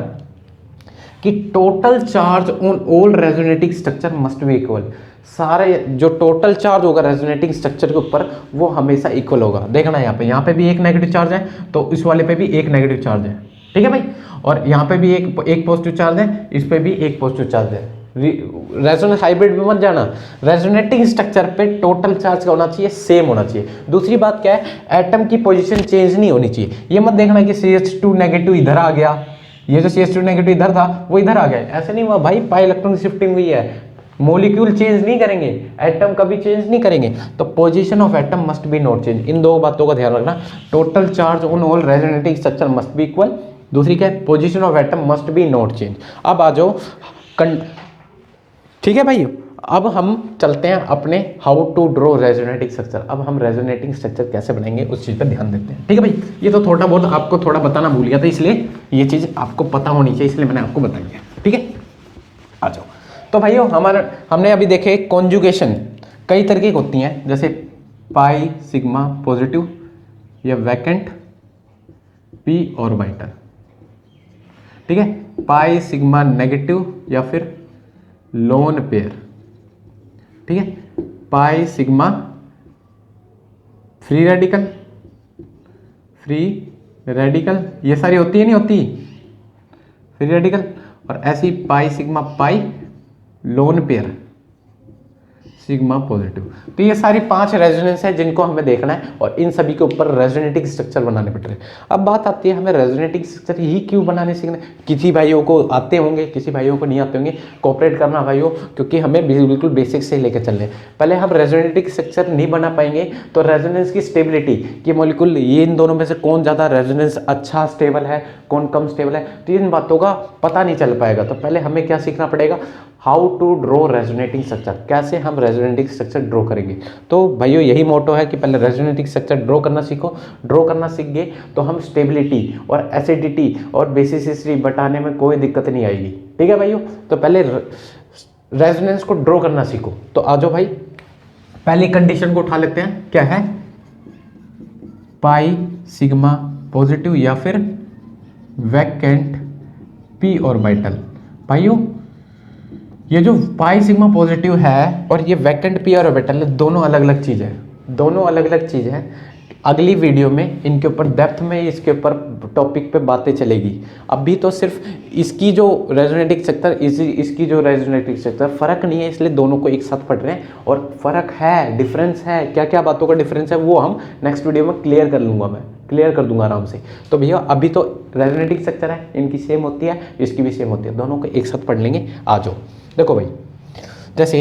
कि total charge on all resonating structure must be equal. सारे जो टोटल चार्ज होगा रेजोनेटिंग स्ट्रक्चर के ऊपर वो हमेशा इक्वल होगा। देखना यहाँ पे भी एक नेगेटिव चार्ज है तो इस वाले पे भी एक नेगेटिव चार्ज है, ठीक है भाई। और यहाँ पे भी एक पॉजिटिव चार्ज है, इस पे भी एक पॉजिटिव चार्ज है। रेजोनेंस हाइब्रिड में मत जाना, रेजोनेटिंग स्ट्रक्चर पे टोटल चार्ज क्या होना चाहिए, सेम होना चाहिए। दूसरी बात क्या है, एटम की पोजीशन चेंज नहीं होनी चाहिए। ये मत देखना कि CH2 नेगेटिव इधर आ गया, ये जो CH2 नेगेटिव इधर था वो इधर आ गया, ऐसे नहीं हुआ भाई। पाई इलेक्ट्रॉन शिफ्टिंग हुई है, मॉलिक्यूल चेंज नहीं करेंगे, एटम कभी चेंज नहीं करेंगे। तो position of atom must be not change. इन 2 बातों का ध्यान रखना। Total charge on all resonating structure must be equal. दूसरी क्या है, position of atom must be not change. अब आ जाओ ठीक है भाई। अब हम चलते हैं अपने how to draw resonating structure. अब हम रेजोनेटिंग स्ट्रक्चर कैसे बनाएंगे उस चीज पर ध्यान देते हैं, ठीक है भाई। ये तो थोड़ा बहुत आपको थोड़ा बताना भूल गया था, इसलिए ये चीज आपको पता होनी चाहिए, इसलिए मैंने आपको बताई है, ठीक है। आ जाओ। तो भाइयों हमने अभी देखे कॉन्जुगेशन कई तरीके की होती हैं, जैसे पाई सिग्मा पॉजिटिव या वैकेंट पी ऑर्बिटल, ठीक है। पाई सिग्मा नेगेटिव या फिर लोन पेयर, ठीक है। पाई सिग्मा फ्री रेडिकल ये सारी होती है, नहीं होती फ्री रेडिकल। और ऐसी pi sigma pi lone pair sigma positive. तो ये सारी 5 रेजोनेंस है जिनको हमें देखना है और इन सभी के ऊपर रेजोनेटिंग स्ट्रक्चर बनाने पड़ रहे हैं। अब बात आती है हमें रेजोनेटिंग स्ट्रक्चर ही क्यों बनाने सीखना है। किसी भाइयों को आते होंगे, किसी भाइयों को नहीं आते होंगे। कोऑपरेट करना भाइयों, क्योंकि हमें बिल्कुल बेसिक से लेकर चल रहे हैं। पहले हम रेजोनेटिंग स्ट्रक्चर नहीं बना पाएंगे तो रेजोनेंस की स्टेबिलिटी, कि मॉलिक्यूल ये इन दोनों में से कौन ज़्यादा रेजोनेंस अच्छा स्टेबल है, कौन कम स्टेबल है, तो इन बातों का पता नहीं चल पाएगा। तो पहले हमें क्या सीखना पड़ेगा, how to draw resonating structure, कैसे हम रेजोनेटिंग स्ट्रक्चर ड्रॉ करेंगे। तो भाइयों यही मोटो है कि पहले रेजोनेटिंग स्ट्रक्चर ड्रॉ करना सीखो। ड्रॉ करना सीख गए तो हम स्टेबिलिटी और एसिडिटी और बेसिसिटी बताने में कोई दिक्कत नहीं आएगी, ठीक है भाइयों। तो पहले रेजोनेंस को ड्रॉ करना सीखो। तो आ जाओ भाई, पहली कंडीशन को उठा लेते हैं, क्या है, पाई सिग्मा पॉजिटिव या फिर वैकेंट पी ऑर्बिटल। भाइयों ये जो पाई सिग्मा पॉजिटिव है और ये वैकेंट पी ऑर्बिटल है, दोनों अलग अलग चीज़ है, दोनों अलग अलग चीज़ है। अगली वीडियो में इनके ऊपर डेप्थ में इसके ऊपर टॉपिक पे बातें चलेगी। अभी तो सिर्फ इसकी जो रेजोनेटिंग स्ट्रक्चर इसकी जो रेजोनेटिंग स्ट्रक्चर फ़र्क नहीं है, इसलिए दोनों को एक साथ पढ़ रहे हैं। और फ़र्क है, डिफरेंस है, क्या क्या बातों का डिफरेंस है वो हम नेक्स्ट वीडियो में क्लियर कर लूँगा, मैं क्लियर कर दूंगा आराम से। तो भैया अभी तो रेजोनेटिंग स्ट्रक्चर है, इनकी सेम होती है, इसकी भी सेम होती है, दोनों को एक साथ पढ़ लेंगे। आ जाओ देखो भाई, जैसे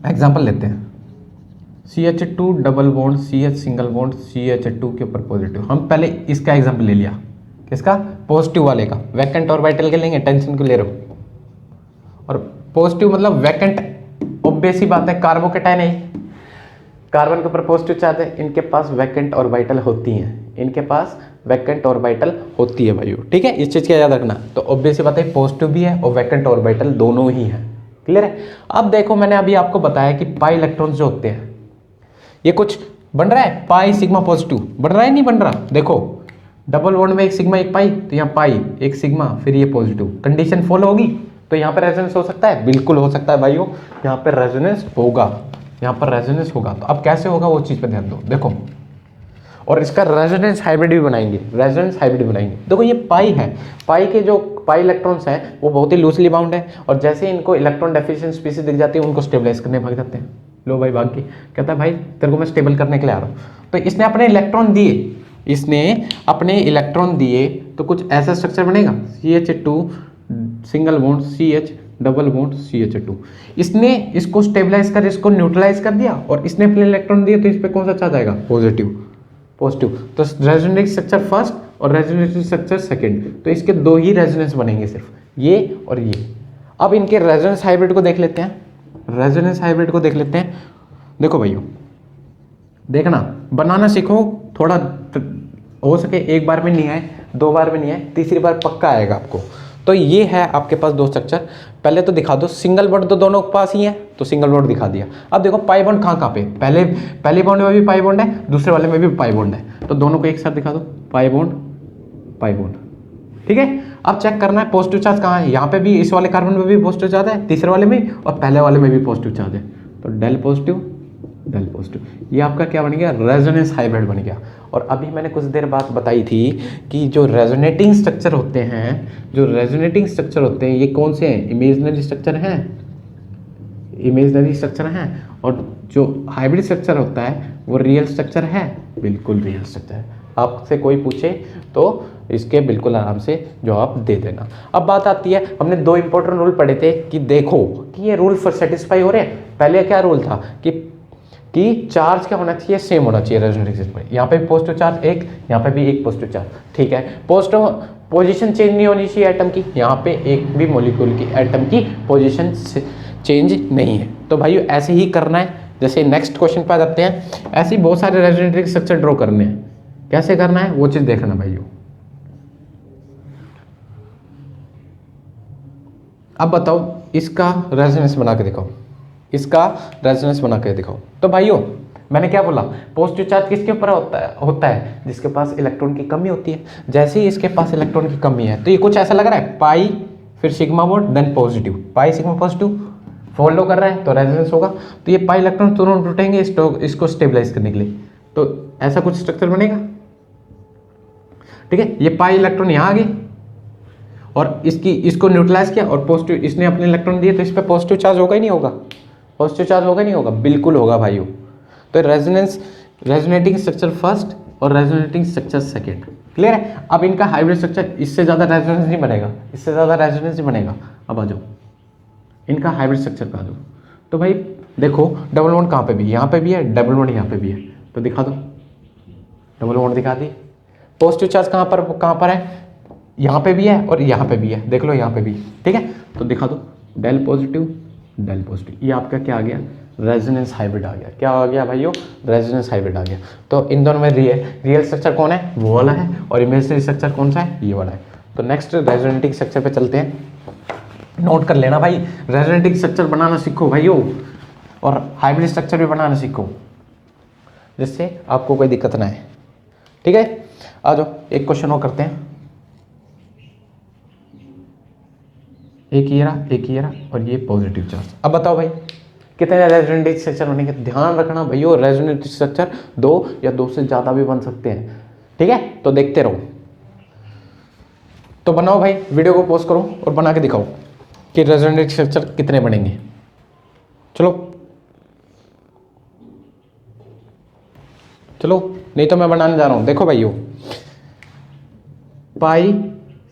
एग्जांपल लेते हैं, CH2 double bond CH single bond CH2 के ऊपर पॉजिटिव। हम पहले इसका एग्जांपल ले लिया, किसका, पॉजिटिव वाले का। वैकेंट ऑर्बिटल के लेंगे, टेंशन को ले रहे हो। और पॉजिटिव मतलब वैकेंट, ऑब्वियस ही बात है, कार्बोकेटाइन है, कार्बन के ऊपर पॉजिटिव चार्ज है, इनके पास वैकेंट ऑर्बिटल होती हैं, इनके पास वैकेंट ऑर्बिटल होती है भाइयों, ठीक है। इस चीज़ का याद रखना। तो ऑब्वियस ही बात है, पॉजिटिव भी है और वैकेंट ऑर्बिटल दोनों ही हैं, क्लियर है। अब देखो मैंने अभी आपको बताया कि पाई इलेक्ट्रॉन्स जो होते हैं, ये कुछ बन रहा है, पाई सिग्मा पॉजिटिव बन रहा है, नहीं बन रहा। देखो डबल बॉन्ड में एक सिग्मा एक पाई, तो यहाँ पाई एक सिग्मा फिर ये पॉजिटिव, कंडीशन फॉलो होगी तो यहाँ पर रेजोनेंस हो सकता है, बिल्कुल हो सकता है भाइयों, यहाँ पर रेजोनेंस होगा, यहाँ पर रेजोनेंस होगा। तो अब कैसे होगा वो चीज़ पे ध्यान दो, देखो। और इसका रेजोनेंस हाइब्रिड भी बनाएंगे, रेजोनेंस हाइब्रिड बनाएंगे। देखो ये पाई है, पाई के जो पाई इलेक्ट्रॉन्स हैं वो बहुत ही लूजली बाउंड है, और जैसे ही इनको इलेक्ट्रॉन डेफिशिएंट स्पीशीज दिख जाती है उनको स्टेबलाइज करने भाग जाते हैं। लो भाई भाग के कहता है भाई तेरे को मैं स्टेबल करने के लिए आ रहा हूँ। तो इसने अपने इलेक्ट्रॉन दिए, इसने अपने इलेक्ट्रॉन दिए तो कुछ ऐसा स्ट्रक्चर बनेगा, CH2 single bond CH double bond CH2। इसने इसको स्टेबलाइज कर, इसको न्यूट्रलाइज कर दिया और इसने अपने इलेक्ट्रॉन दिए, तो इस पे कौन सा चार्ज आएगा, पॉजिटिव। पॉजिटिव, तो रेजोनेटिंग स्ट्रक्चर फर्स्ट और रेजोनेटिंग स्ट्रक्चर सेकंड, तो इसके दो ही रेजोनेंस बनेंगे, सिर्फ ये और ये। अब इनके रेजोनेंस हाइब्रिड को देख लेते हैं, रेजोनेंस हाइब्रिड को देख लेते हैं। देखो भाइयों, देखना बनाना सीखो, थोड़ा हो सके एक बार में नहीं आए, दो बार में नहीं आए, तीसरी बार पक्का आएगा आपको। तो ये है आपके पास दो स्ट्रक्चर, पहले तो दिखा दो सिंगल बॉन्ड तो दोनों के पास ही है, तो सिंगल बॉन्ड दिखा दिया। अब देखो पाई बॉन्ड कहाँ पे, पहले बॉन्ड में भी पाई बॉन्ड है, दूसरे वाले में भी पाई बॉन्ड है, तो दोनों को एक साथ दिखा दो, पाई बॉन्ड, ठीक है। अब चेक करना है पॉजिटिव चार्ज कहाँ है, यहाँ पे भी इस वाले कार्बन में भी पॉजिटिव चार्ज है, तीसरे वाले में और पहले वाले में भी पॉजिटिव चार्ज है, तो डेल पॉजिटिव, ये आपका क्या बन गया, रेजोनेंस हाइब्रिड बन गया। और अभी मैंने कुछ देर बाद बताई थी कि जो रेजोनेटिंग स्ट्रक्चर होते हैं, ये कौन से हैं, इमेजिनरी स्ट्रक्चर हैं, और जो हाइब्रिड स्ट्रक्चर होता है वो रियल स्ट्रक्चर है, बिल्कुल रियल स्ट्रक्चर है। आपसे कोई पूछे तो इसके बिल्कुल आराम से जवाब दे देना। अब बात आती है, हमने दो इंपॉर्टेंट रूल पढ़े थे कि देखो कि ये रूल फॉर सेटिस्फाई हो रहे हैं। पहले क्या रूल था कि चार्ज क्या होना चाहिए, सेम होना चाहिए रेजोनेटिंग सिस्टम में, यहाँ पे भी पॉजिटिव चार्ज एक, यहाँ पे भी एक पॉजिटिव चार्ज, ठीक है। पॉजिटिव पोजीशन चेंज नहीं होनी चाहिए एटम की, यहाँ पे एक भी मॉलिक्यूल की एटम की पोजीशन चेंज नहीं है। तो भाइयों ऐसे ही करना है, जैसे नेक्स्ट क्वेश्चन पे आ जाते हैं, ऐसे ही बहुत सारे रेजोनेटिंग स्ट्रक्चर ड्रॉ करने हैं, कैसे करना है वो चीज़ देखना भाइयों। अब बताओ इसका रेजोनेंस बना के दिखाओ, तो भाइयों मैंने क्या बोला, पॉजिटिव चार्ज किसके ऊपर होता है जिसके पास इलेक्ट्रॉन की कमी होती है। जैसे ही इसके पास इलेक्ट्रॉन की कमी है तो ये कुछ ऐसा लग रहा है, पाई फिर sigma bond then positive, pi sigma positive follow कर रहा है, तो रेजोनेंस होगा। तो ये पाई इलेक्ट्रॉन तुरंत उठेंगे इसको स्टेबलाइज करने के लिए, तो ऐसा कुछ स्ट्रक्चर बनेगा, ठीक है। ये पाई इलेक्ट्रॉन यहाँ आ गए और इसको न्यूट्रलाइज किया और पॉजिटिव, इसने अपने इलेक्ट्रॉन दिए, तो इस पर पॉजिटिव चार्ज होगा ही नहीं होगा, बिल्कुल होगा भाइयों। तो रेजोनेटिंग स्ट्रक्चर फर्स्ट और रेजोनेटिंग स्ट्रक्चर सेकंड, क्लियर है। अब इनका हाइब्रिड स्ट्रक्चर, इससे ज़्यादा रेजोनेंस नहीं बनेगा, अब आ जाओ इनका हाइब्रिड स्ट्रक्चर का आ जाओ। तो भाई देखो डबल बॉन्ड कहाँ पे भी, यहाँ पे भी है, डबल बॉन्ड यहाँ पे भी है, तो दिखा दो, डबल बॉन्ड दिखा दी। पॉजिटिव चार्ज कहाँ पर है, यहाँ पे भी है और यहाँ पे भी है, देख लो यहाँ पे भी, ठीक है। तो दिखा दो डेल पॉजिटिव, ये आपका क्या आ गया, रेजोनेंस हाइब्रिड आ गया। क्या आ गया भाइयों, रेजोनेंस हाइब्रिड आ गया। तो इन दोनों में रियल स्ट्रक्चर कौन है, वो वाला है, और इमेजिनरी स्ट्रक्चर कौन सा है, ये वाला है। तो नेक्स्ट रेजोनेटिंग स्ट्रक्चर पे चलते हैं, नोट कर लेना भाई, रेजोनेटिंग स्ट्रक्चर बनाना सीखो भाइयों, और हाइब्रिड स्ट्रक्चर भी बनाना सीखो, जिससे आपको कोई दिक्कत ना है, ठीक है। आ जाओ एक क्वेश्चन और करते हैं, एक ये रहा और ये पॉजिटिव चार्ज। अब बताओ भाई कितने रेजोनेटिंग स्ट्रक्चर बनेंगे। ध्यान रखना भाइयों, रेजोनेटिंग स्ट्रक्चर दो या दो से ज़्यादा भी बन सकते हैं, ठीक है। तो देखते रहो, तो बनाओ भाई, वीडियो को पॉज करो और बना के दिखाओ कि रेजोनेटिंग स्ट्रक्चर कितने बनेंगे। चलो नहीं तो मैं बनाने जा रहा हूँ। देखो भाइयों, पाई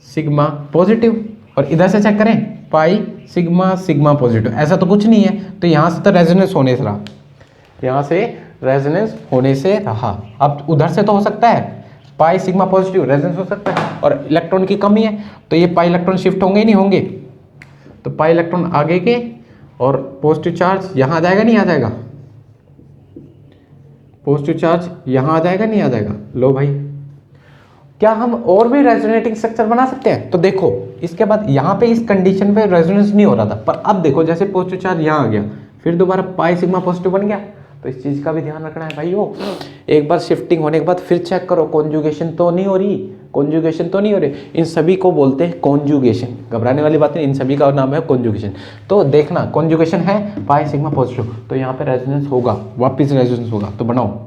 सिग्मा पॉजिटिव, और इधर से चेक करें पाई सिग्मा पॉजिटिव, ऐसा तो कुछ नहीं है, तो यहाँ से तो रेजोनेंस होने से रहा, अब उधर से तो हो सकता है पाई सिग्मा पॉजिटिव रेजोनेंस हो सकता है, और इलेक्ट्रॉन की कमी है तो ये पाई इलेक्ट्रॉन शिफ्ट होंगे ही नहीं होंगे, तो पाई इलेक्ट्रॉन आगे के और पॉजिटिव चार्ज यहाँ आ जाएगा नहीं आ जाएगा, पॉजिटिव चार्ज यहाँ आ जाएगा नहीं आ जाएगा। लो भाई, क्या हम और भी रेजोनेटिंग स्ट्रक्चर बना सकते हैं। तो देखो इसके बाद यहाँ पे इस कंडीशन पे रेजोनेंस नहीं हो रहा था, पर अब देखो जैसे पॉजिटिव चार्ज यहाँ आ गया, फिर दोबारा पाई सिग्मा पॉजिटिव बन गया, तो इस चीज़ का भी ध्यान रखना है भाइयों। एक बार शिफ्टिंग होने के बाद फिर चेक करो कॉन्जुगेशन तो नहीं हो रही, इन सभी को बोलते हैं कॉन्जुगेशन, घबराने वाली बात नहीं, इन सभी का नाम है कॉन्जुगेशन। तो देखना कॉन्जुगेशन है पाई सिग्मा पॉजिटिव, तो यहाँ पे रेजोनेंस होगा, वापिस रेजोनेंस होगा, तो बनाओ।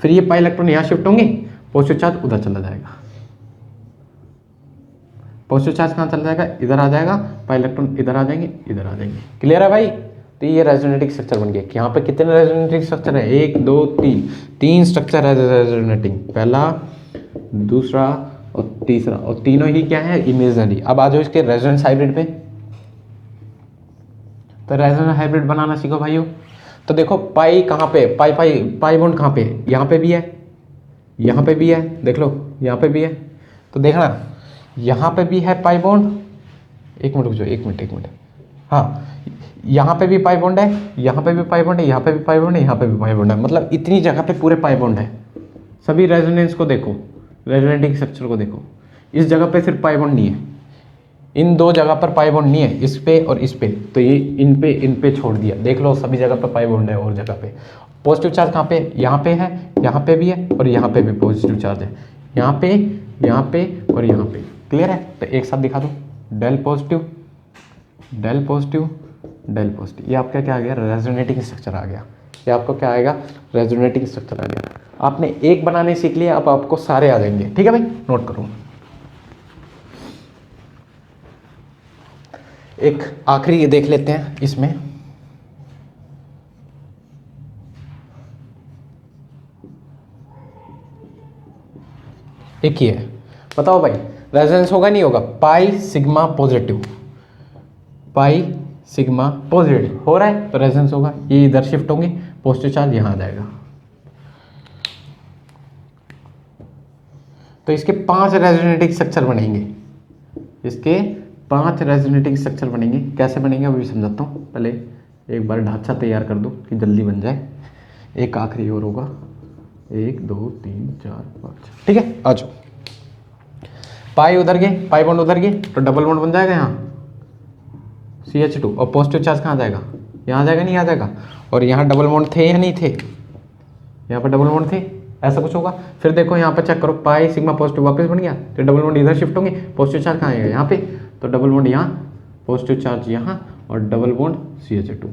फिर ये पाई इलेक्ट्रॉन यहाँ शिफ्ट होंगे, पॉजिटिव चार्ज उधर चला जाएगा, पॉजिटिव चार्ज कहाँ चला जाएगा, इधर आ जाएगा, पाई इलेक्ट्रॉन इधर आ जाएंगे। क्लियर है भाई। तो ये रेजोनेटिंग स्ट्रक्चर बन गया। कि यहाँ पे कितने रेजोनेटिंग स्ट्रक्चर है, 1 2 3 स्ट्रक्चर है रेजोनेटिंग। पहला दूसरा और तीसरा, और तीनों ही क्या है, इमेजनरी। अब आ जाओ इसके रेजोनेंस हाइब्रिड पे। तो रेजोनेंस हाइब्रिड बनाना सीखो भाइयों। तो देखो पाई कहाँ पे, पाई पाई पाई बॉन्ड कहाँ पे, यहाँ पे भी है, यहाँ पे भी है, देख लो यहाँ पे भी है। तो देखना यहाँ पे भी है पाई बॉन्ड, एक मिनट रुक जाओ, एक मिनट, हाँ यहाँ पे भी पाई बॉन्ड है, यहाँ पे भी पाई बॉन्ड है, यहाँ पे भी पाई बॉन्ड है, यहाँ पे भी पाई बॉन्ड है, मतलब इतनी जगह पे पूरे पाई बॉन्ड है। सभी रेजोनेंस को देखो, रेजोनेटिंग स्ट्रक्चर को देखो, इस जगह पे सिर्फ पाई बॉन्ड नहीं है, इन दो जगह पर पाई बॉन्ड नहीं है, इस पे और इस पे, तो ये इन पे छोड़ दिया, देख लो सभी जगह पे पाई बॉन्ड है। और जगह पे पॉजिटिव चार्ज कहाँ पे, यहाँ पे है, यहाँ पे भी है, और यहाँ पे भी पॉजिटिव चार्ज है, यहाँ पे, यहाँ पे और यहाँ पे। क्लियर है? तो एक साथ दिखा दो, del positive, del positive, del positive. ये आपका क्या आ गया, रेजोनेटिंग स्ट्रक्चर आ गया। ये आपको क्या आएगा, रेजोनेटिंग स्ट्रक्चर आ गया। आपने एक बनाने सीख लिया, अब आपको सारे आ जाएंगे। ठीक है भाई, नोट करो। एक आखिरी ये देख लेते हैं इसमें, एक ही है, बताओ भाई रेजोनेंस होगा नहीं होगा, पाई sigma positive, pi sigma positive हो रहा है तो रेजोनेंस होगा। ये इधर शिफ्ट होंगे, पॉजिटिव चार्ज यहां आ जाएगा। तो इसके 5 रेजोनेटिंग स्ट्रक्चर बनेंगे, इसके 5 रेजोनेटिंग स्ट्रक्चर बनेंगे। कैसे बनेंगे अभी समझाता हूँ, पहले एक बार ढांचा तैयार कर दो कि जल्दी बन जाए। एक आखिरी और होगा, 1 2 3 4 5, ठीक है। आ जाओ, पाई उधर गए, पाई बॉन्ड उधर गए, तो डबल बॉन्ड बन जाएगा यहाँ CH2, और पॉजिटिव चार्ज कहाँ जाएगा, यहाँ जाएगा, नहीं आ जाएगा। और यहाँ डबल बॉन्ड थे या नहीं थे, यहाँ पर डबल बॉन्ड थे, ऐसा कुछ होगा। फिर देखो यहाँ पर चेक करो, पाई सिग्मा पॉजिटिव वापस बन गया, तो डबल बॉन्ड इधर शिफ्ट होंगे, पॉजिटिव चार्ज कहाँ आएगा, यहाँ पे, तो डबल बॉन्ड यहाँ, पॉजिटिव चार्ज यहाँ, और डबल बॉन्ड CH2।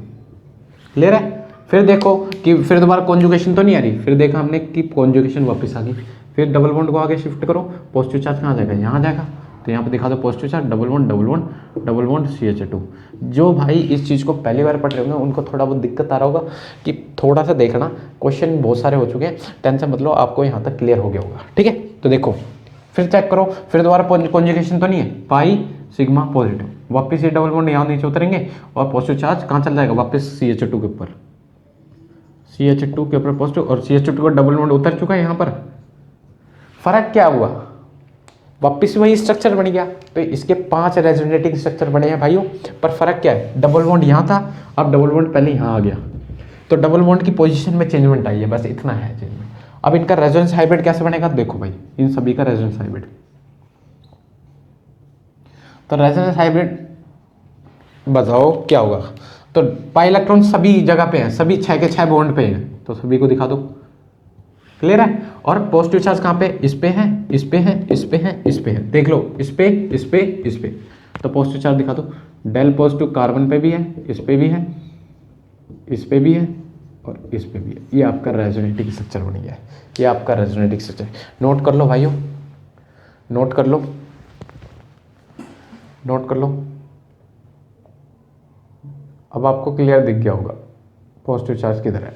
क्लियर है? फिर देखो कि फिर दोबारा कॉन्जुगेशन तो नहीं आ रही, फिर देखा हमने कि कॉन्जुगेशन वापस आ गई। फिर डबल बॉन्ड को आगे शिफ्ट करो, पॉजिटिव चार्ज कहाँ जाएगा, यहाँ जाएगा, तो यहाँ पे दिखा दो positive charge, double bond double bond double bond CH2। जो भाई इस चीज़ को पहली बार पढ़ रहे होंगे उनको थोड़ा बहुत दिक्कत आ रहा होगा कि थोड़ा सा देखना, क्वेश्चन बहुत सारे हो चुके हैं, टेंशन मतलब आपको यहाँ तक क्लियर हो गया होगा। ठीक है, तो देखो फिर चेक करो, फिर दोबारा कॉन्जुगेशन तो नहीं है, पाई सिग्मा पॉजिटिव, वापस ये डबल बॉन्ड यहाँ नीचे उतरेंगे, और पॉजिटिव चार्ज कहाँ चल जाएगा, वापस CH2 के ऊपर, CH2 के ऊपर पॉजिटिव, और CH2 का डबल बॉन्ड उतर चुका है यहाँ पर। फर्क क्या हुआ, वापस वही स्ट्रक्चर बन गया। तो इसके 5 रेजोनेटिंग स्ट्रक्चर बने हैं भाइयों, पर फर्क क्या है, डबल बॉन्ड यहाँ था, अब डबल बॉन्ड पहले यहाँ आ गया, तो डबल बॉन्ड की पोजीशन में चेंजमेंट आई है, बस इतना है चेंजमेंट। अब इनका रेजोनेंस हाइब्रिड कैसे बनेगा, देखो भाई इन सभी का रेजोनेंस हाइब्रिड। तो रेजोनेंस हाइब्रिड बताओ क्या होगा, तो पाई इलेक्ट्रॉन सभी जगह पे है, सभी 6 के 6 बॉन्ड पे हैं, तो सभी को दिखा दो। क्लियर है? और पॉजिटिव चार्ज कहाँ पे, इस पे है, इस पे है, इस पे है, इस पे है, देख लो, इस पे, इस पे, इस पे, तो पॉजिटिव चार्ज दिखा दो। डेल पॉजिटिव कार्बन पे भी है, इस पे भी है, इस पे भी है, और इस पे भी है। ये आपका रेजोनेटिंग स्ट्रक्चर बन गया है, ये आपका रेजोनेटिंग स्ट्रक्चर। नोट कर लो भाइयों, नोट कर लो, नोट कर लो। अब आपको क्लियर दिख गया होगा पॉजिटिव चार्ज किधर है।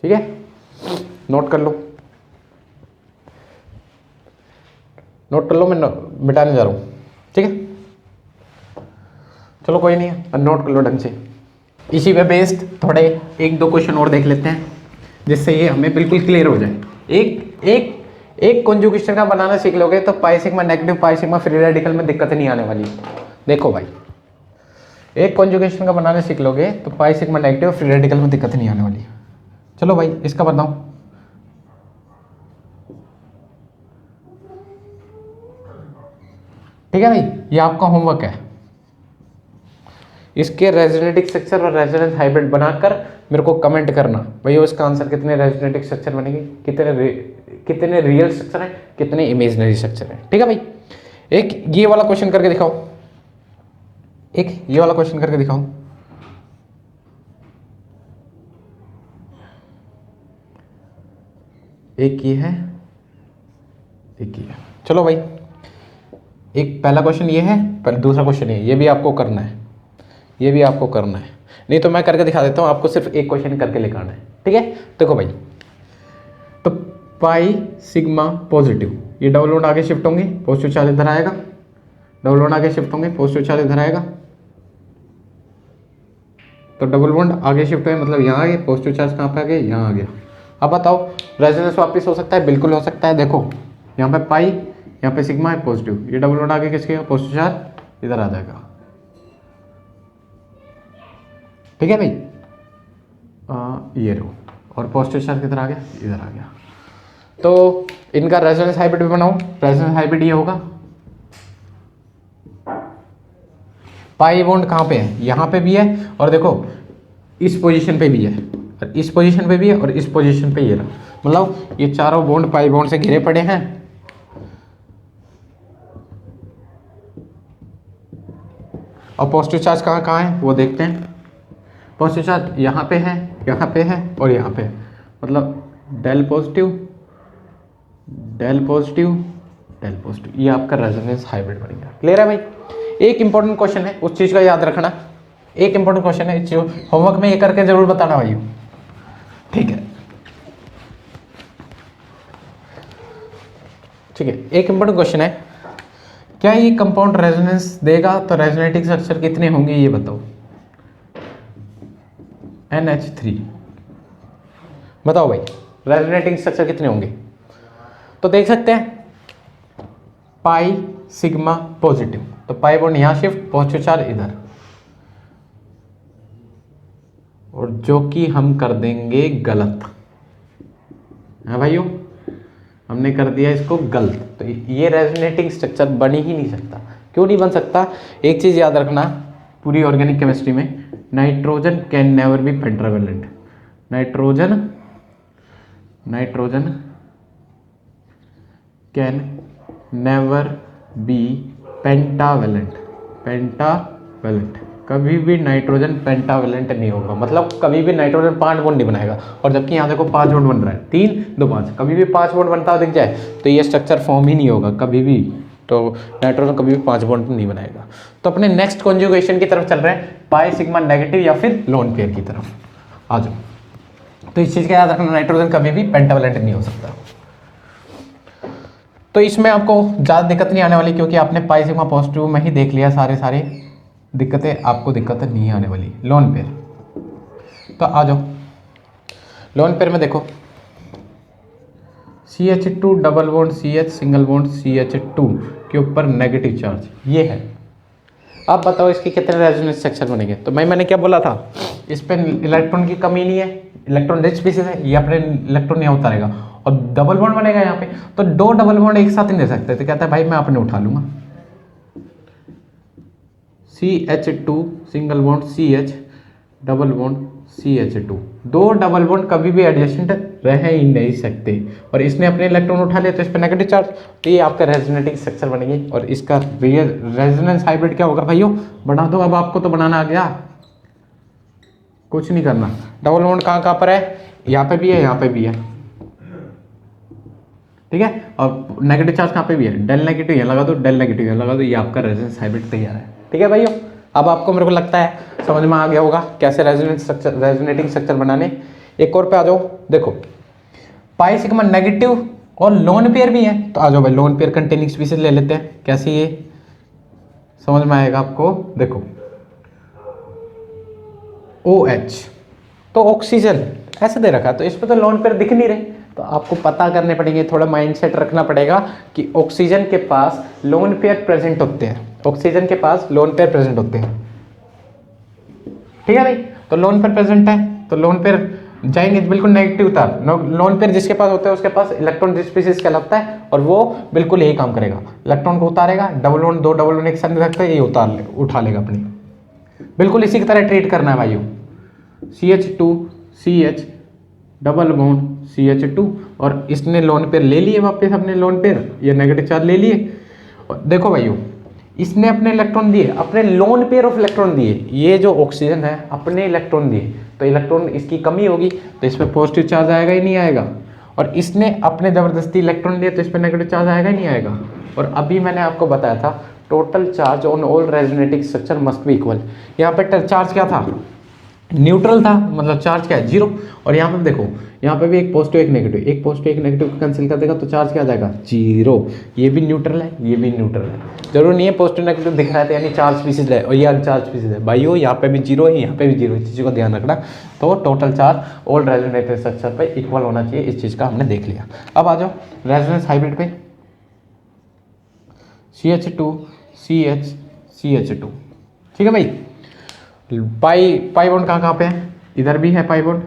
ठीक है, नोट कर लो, नोट कर लो, मैं मिटाने जा रहा हूँ। ठीक है, चलो कोई नहीं है, नोट कर लो ढंग से। इसी पे बेस्ड थोड़े 1-2 क्वेश्चन और देख लेते हैं, जिससे ये हमें बिल्कुल क्लियर हो जाए। एक कॉन्जुगेशन का बनाना सीख लोगे तो pi sigma negative, pi sigma free radical में दिक्कत नहीं आने वाली। देखो भाई, एक कॉन्जुगेशन का बनाना सीख लोगे तो pi sigma negative, free radical में दिक्कत नहीं आने वाली। चलो भाई इसका बताओ, ठीक है भाई, ये आपका होमवर्क है। इसके रेजोनेटिंग स्ट्रक्चर और रेजोनेंस हाइब्रिड बनाकर मेरे को कमेंट करना भैया इसका आंसर कितने रेजोनेटिंग स्ट्रक्चर बनेंगे, कितने रियल स्ट्रक्चर है, कितने इमेजिनरी स्ट्रक्चर है। ठीक है भाई, एक ये वाला क्वेश्चन करके दिखाओ, एक ये वाला क्वेश्चन करके दिखाओ। एक ये है, एक ये है। चलो भाई, एक पहला क्वेश्चन ये है, पर दूसरा क्वेश्चन ये भी आपको करना है, ये भी आपको करना है, नहीं तो मैं करके दिखा देता हूँ, आपको सिर्फ एक क्वेश्चन करके लेकर आना है। ठीक है, देखो भाई, तो पाई सिग्मा पॉजिटिव, ये डबल बॉन्ड आगे शिफ्ट होंगे, पॉजिटिव चार्ज इधर आएगा, डबल बॉन्ड आगे शिफ्ट होंगे, पॉजिटिव चार्ज इधर आएगा, तो डबल बॉन्ड आगे शिफ्ट हुए मतलब यहाँ आ गए, पॉजिटिव चार्ज कहाँ पे आ गए, यहाँ आ गया। अब बताओ रेजोनेंस वापस हो सकता है, बिल्कुल हो सकता है। देखो यहाँ पे पाई, यहाँ पे सिग्मा है पॉजिटिव, ये डबल बॉन्ड आगे किसके, पॉजिटिव चार्ज इधर आ जाएगा। ठीक है भाई, ये रो, और पॉजिटिव चार्ज किधर आ गया, इधर आ गया। तो इनका रेजोनेंस हाइब्रिड भी बनाओ, रेजोनेंस हाइब्रिड ये होगा, पाई बॉन्ड कहाँ पे है, यहाँ पे भी है, और देखो इस पोजीशन पे भी है, और इस पोजीशन पे भी है, और इस पोजीशन पे ये रहा, मतलब ये चारों बॉन्ड पाई बॉन्ड से घिरे पड़े हैं। और पॉजिटिव चार्ज कहाँ कहाँ है वो देखते हैं। पॉजिटिव चार्ज यहाँ पे है, यहाँ पे है, और यहाँ पे है, मतलब del positive del positive del positive, ये आपका रेजोनेंस हाइब्रिड बनेगा। क्लियर है भाई। एक इंपॉर्टेंट क्वेश्चन है, उस चीज का याद रखना, एक इंपॉर्टेंट क्वेश्चन है, इस होमवर्क में ये करके जरूर बताना भाई। ठीक है, ठीक है। एक इंपॉर्टेंट क्वेश्चन है, क्या ये कंपाउंड रेजोनेंस देगा तो रेजोनेटिंग स्ट्रक्चर कितने होंगे ये बताओ। NH3 बताओ भाई, रेजोनेटिंग स्ट्रक्चर कितने होंगे। तो देख सकते हैं पाई सिग्मा पॉजिटिव, तो पाई बॉन्ड यहां शिफ्ट, पॉजिटिव चार्ज इधर, और जो कि हम कर देंगे गलत है भाइयों, हमने कर दिया इसको गलत। तो ये रेजोनेटिंग स्ट्रक्चर बन ही नहीं सकता। क्यों नहीं बन सकता, एक चीज याद रखना पूरी ऑर्गेनिक केमिस्ट्री में, nitrogen can never be pentavalent, nitrogen can never be pentavalent, कभी भी नाइट्रोजन पेंटावेलेंट नहीं होगा, मतलब कभी भी नाइट्रोजन 5 बॉन्ड नहीं बनाएगा। और जबकि यहाँ देखो 5 बॉन्ड बन रहा है, 3 2 5, कभी भी 5 बॉन्ड बनता दिख जाए तो ये स्ट्रक्चर फॉर्म ही नहीं होगा कभी भी। तो नाइट्रोजन कभी भी 5 बॉन्ड नहीं बनाएगा। तो अपने नेक्स्ट कॉन्जुगेशन की तरफ चल रहे हैं, पाई सिग्मा नेगेटिव या फिर लोन पेयर की तरफ आ जाओ। तो इस चीज़ का याद रखना, नाइट्रोजन कभी भी पेंटावेलेंट नहीं हो सकता। तो इसमें आपको ज़्यादा दिक्कत नहीं आने वाली, क्योंकि आपने पाई सिग्मा पॉजिटिव में ही देख लिया सारे दिक्कतें, आपको दिक्कत नहीं आने वाली। लोन पेयर, तो आ जाओ लोन पेयर में देखो CH2 double bond CH single bond CH2 के ऊपर नेगेटिव चार्ज ये है। अब बताओ इसके कितने रेजोनेंस स्ट्रक्चर बनेंगे। तो मैंने क्या बोला था, इस पे इलेक्ट्रॉन की कमी नहीं है, इलेक्ट्रॉन रिच स्पीसीज है, ये अपने इलेक्ट्रॉन यहाँ उतारेगा, और डबल बॉन्ड बनेगा यहाँ पे। तो 2 डबल बॉन्ड एक साथ नहीं दे सकते, तो कहता है भाई मैं अपने उठा लूंगा, CH2 single bond CH double bond CH2, 2 double bond कभी भी एडजस्टेंट रह ही नहीं सकते, और इसने अपने इलेक्ट्रॉन उठा लिया तो इस पर नेगेटिव चार्ज, तो ये आपका रेजोनेटिंग स्ट्रक्चर बनेगी। और इसका रेजोनेंस हाइब्रिड क्या होगा भाइयों, बना दो। अब आपको तो बनाना आ गया, कुछ नहीं करना। डबल बॉन्ड कहाँ पर है, यहाँ पे भी है, यहाँ पे भी है, ठीक है। और नेगेटिव चार्ज कहाँ पे भी है, डेल नेगेटिव यहाँ लगा दो, डेल नेगेटिव यहाँ लगा दो, ये आपका रेजोनेंस हाइब्रिड तैयार है। ठीक है भाइयों, अब आपको मेरे को लगता है समझ में आ गया होगा कैसे रेजोनेटिंग स्ट्रक्चर बनाने। एक और पे आ जाओ, देखो पाई सिग्मा नेगेटिव और लोन पेयर भी है, तो आ जाओ भाई लोन पेयर कंटेनिंग स्पीसीज ले लेते हैं। कैसे ये समझ में आएगा आपको, देखो OH तो ऑक्सीजन ऐसे दे रखा है, तो इस पर तो लोन पेयर दिख नहीं रहे, तो आपको पता करने पड़ेंगे, थोड़ा माइंडसेट रखना पड़ेगा कि ऑक्सीजन के पास लोन पेयर प्रेजेंट होते हैं, ऑक्सीजन के पास लोन पेयर प्रेजेंट होते हैं। ठीक है भाई, तो लोन पेयर प्रेजेंट है तो लोन पेयर जाएंगे बिल्कुल नेगेटिव उतार। लोन पेयर जिसके पास होता है उसके पास इलेक्ट्रॉन रिच स्पीसीज कहलाता है, और वो बिल्कुल यही काम करेगा, इलेक्ट्रॉन को उतारेगा, डबल बॉन्ड 2 डबल बॉन्ड एक साथ नहीं रखता, ये उठा लेगा अपनी, बिल्कुल इसी की तरह ट्रीट करना है भाइयों। CH2 CH double bond CH2, और इसने लोन पेयर ले लिए वापस अपने लोन पेयर, ये नेगेटिव चार्ज ले लिए। और देखो भाइयों इसने अपने इलेक्ट्रॉन दिए, अपने लोन पेयर ऑफ इलेक्ट्रॉन दिए, ये जो ऑक्सीजन है अपने इलेक्ट्रॉन दिए, तो इलेक्ट्रॉन इसकी कमी होगी तो इस पर पॉजिटिव चार्ज आएगा ही नहीं आएगा, और इसने अपने ज़बरदस्ती इलेक्ट्रॉन दिए तो इस पर नेगेटिव चार्ज आएगा ही नहीं आएगा। और अभी मैंने आपको बताया था total charge on all resonating structure must be equal. यहाँ पे चार्ज क्या था, न्यूट्रल था, मतलब चार्ज क्या है, जीरो। और यहाँ पे देखो, यहाँ पे भी एक पॉजिटिव एक नेगेटिव, एक पॉजिटिव एक नेगेटिव को कैंसिल कर देगा तो चार्ज क्या आ जाएगा, जीरो। ये भी न्यूट्रल है, ये भी न्यूट्रल है। जरूरी नहीं है पॉजिटिव नेगेटिव दिख रहा है यानी चार्ज पीसीज है, और ये अनचार्ज पीसीज है भाइयों, यहाँ पे भी जीरो है, यहाँ पे भी जीरो है, इस चीज़ को ध्यान रखना। तो total charge all resonative structure पे इक्वल होना चाहिए, इस चीज़ का हमने देख लिया। अब आ जाओ रेजोनेंस हाइब्रिड पे, CH2 CH CH2, ठीक है भाई। पाई बॉन्ड कहाँ पे है, इधर भी है पाई बॉन्ड,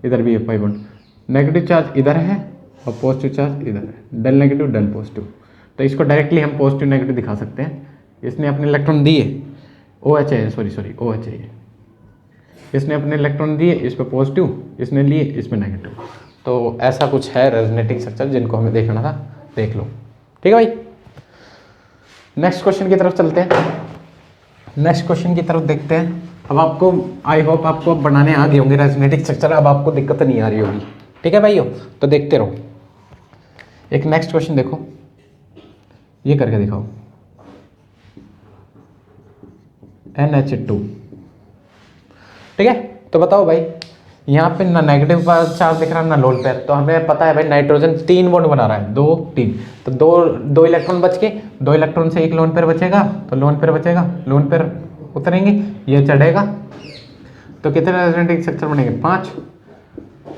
इधर भी है पाई बॉन्ड, नेगेटिव चार्ज इधर है और पॉजिटिव चार्ज इधर है, डेल नेगेटिव डेल पॉजिटिव। तो इसको डायरेक्टली हम पॉजिटिव नेगेटिव दिखा सकते हैं। इसने अपने इलेक्ट्रॉन दिए, OH है, सॉरी OH है, इसने अपने इलेक्ट्रॉन दिए, इस पर पॉजिटिव, इसने लिए इस पर नेगेटिव। तो ऐसा कुछ है रेजोनेटिंग स्ट्रक्चर जिनको हमें देखना था, देख लो, ठीक है भाई। नेक्स्ट क्वेश्चन की तरफ चलते हैं, नेक्स्ट क्वेश्चन की तरफ देखते हैं। अब आपको आई होप आपको बनाने आ गए होंगे रेजोनेटिंग स्ट्रक्चर, अब आपको दिक्कत नहीं आ रही होगी, ठीक है भाइयों। तो देखते रहो। एक नेक्स्ट क्वेश्चन देखो, ये करके दिखाओ, NH2, ठीक है। तो बताओ भाई, यहाँ पे ना नेगेटिव चार्ज दिख रहा है ना लोन पेयर, तो हमें पता है भाई नाइट्रोजन 3 बॉन्ड बना रहा है, 2 3, तो दो इलेक्ट्रॉन बच के, 2 इलेक्ट्रॉन से एक लोन पेयर बचेगा, तो लोन पेयर बचेगा, लोन पेयर उतरेंगे, ये चढ़ेगा, तो कितने रेजोनेटिंग स्ट्रक्चर बनेंगे, 5।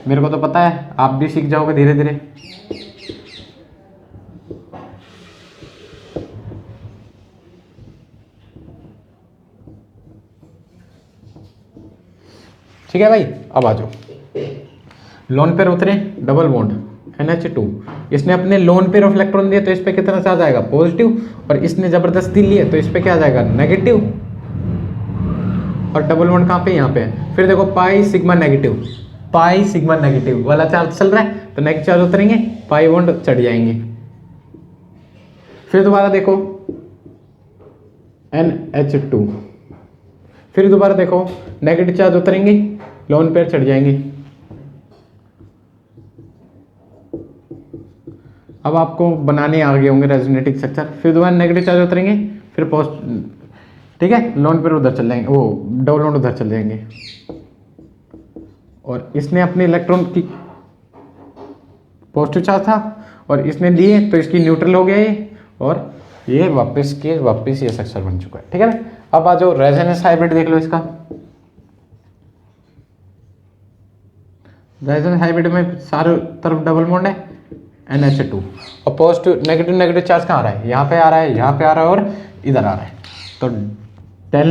मेरे को तो पता है, आप भी सीख जाओगे धीरे धीरे। ठीक है भाई। अब आ जाओ, लोन पेयर उतरे, डबल बॉन्ड NH2, इसने अपने लोन पेयर ऑफ इलेक्ट्रॉन दिए तो इस पे कितना चार्ज आएगा, पॉजिटिव, और इसने जबरदस्ती लिए तो इस पे क्या आ जाएगा, नेगेटिव। और डबल बॉन्ड कहाँ पे, यहाँ पे। फिर देखो पाई सिग्मा नेगेटिव वाला चार्ज चल रहा है, तो नेगेटिव चार्ज उतरेंगे, पाई बॉन्ड चढ़ जाएंगे। फिर दोबारा देखो NH2, फिर दोबारा देखो नेगेटिव चार्ज उतरेंगे, लोन पेयर चढ़ जाएंगे। अब आपको बनाने आ गए होंगे रेजोनेटिंग स्ट्रक्चर। फिर दोबारा नेगेटिव चार्ज उतरेंगे, फिर ठीक है, लोन पेयर उधर चल जाएंगे, वो डबल बॉन्ड उधर चल जाएंगे। और इसने अपने इलेक्ट्रॉन की पॉजिटिव चार्ज था और इसने लिए तो इसकी न्यूट्रल हो गया ये, और ये वापस ये स्ट्रक्चर बन चुका है, ठीक है ना। अब आ जाओ रेजोनेंस हाइब्रिड देख लो इसका। रेजोनेंस हाइब्रिड में सारे तरफ डबल बॉन्ड है, NH2, और पॉजिटिव नेगेटिव चार्ज कहाँ आ रहा है, यहाँ पे आ रहा है, यहाँ पे आ रहा है और इधर आ रहा है। तो डेल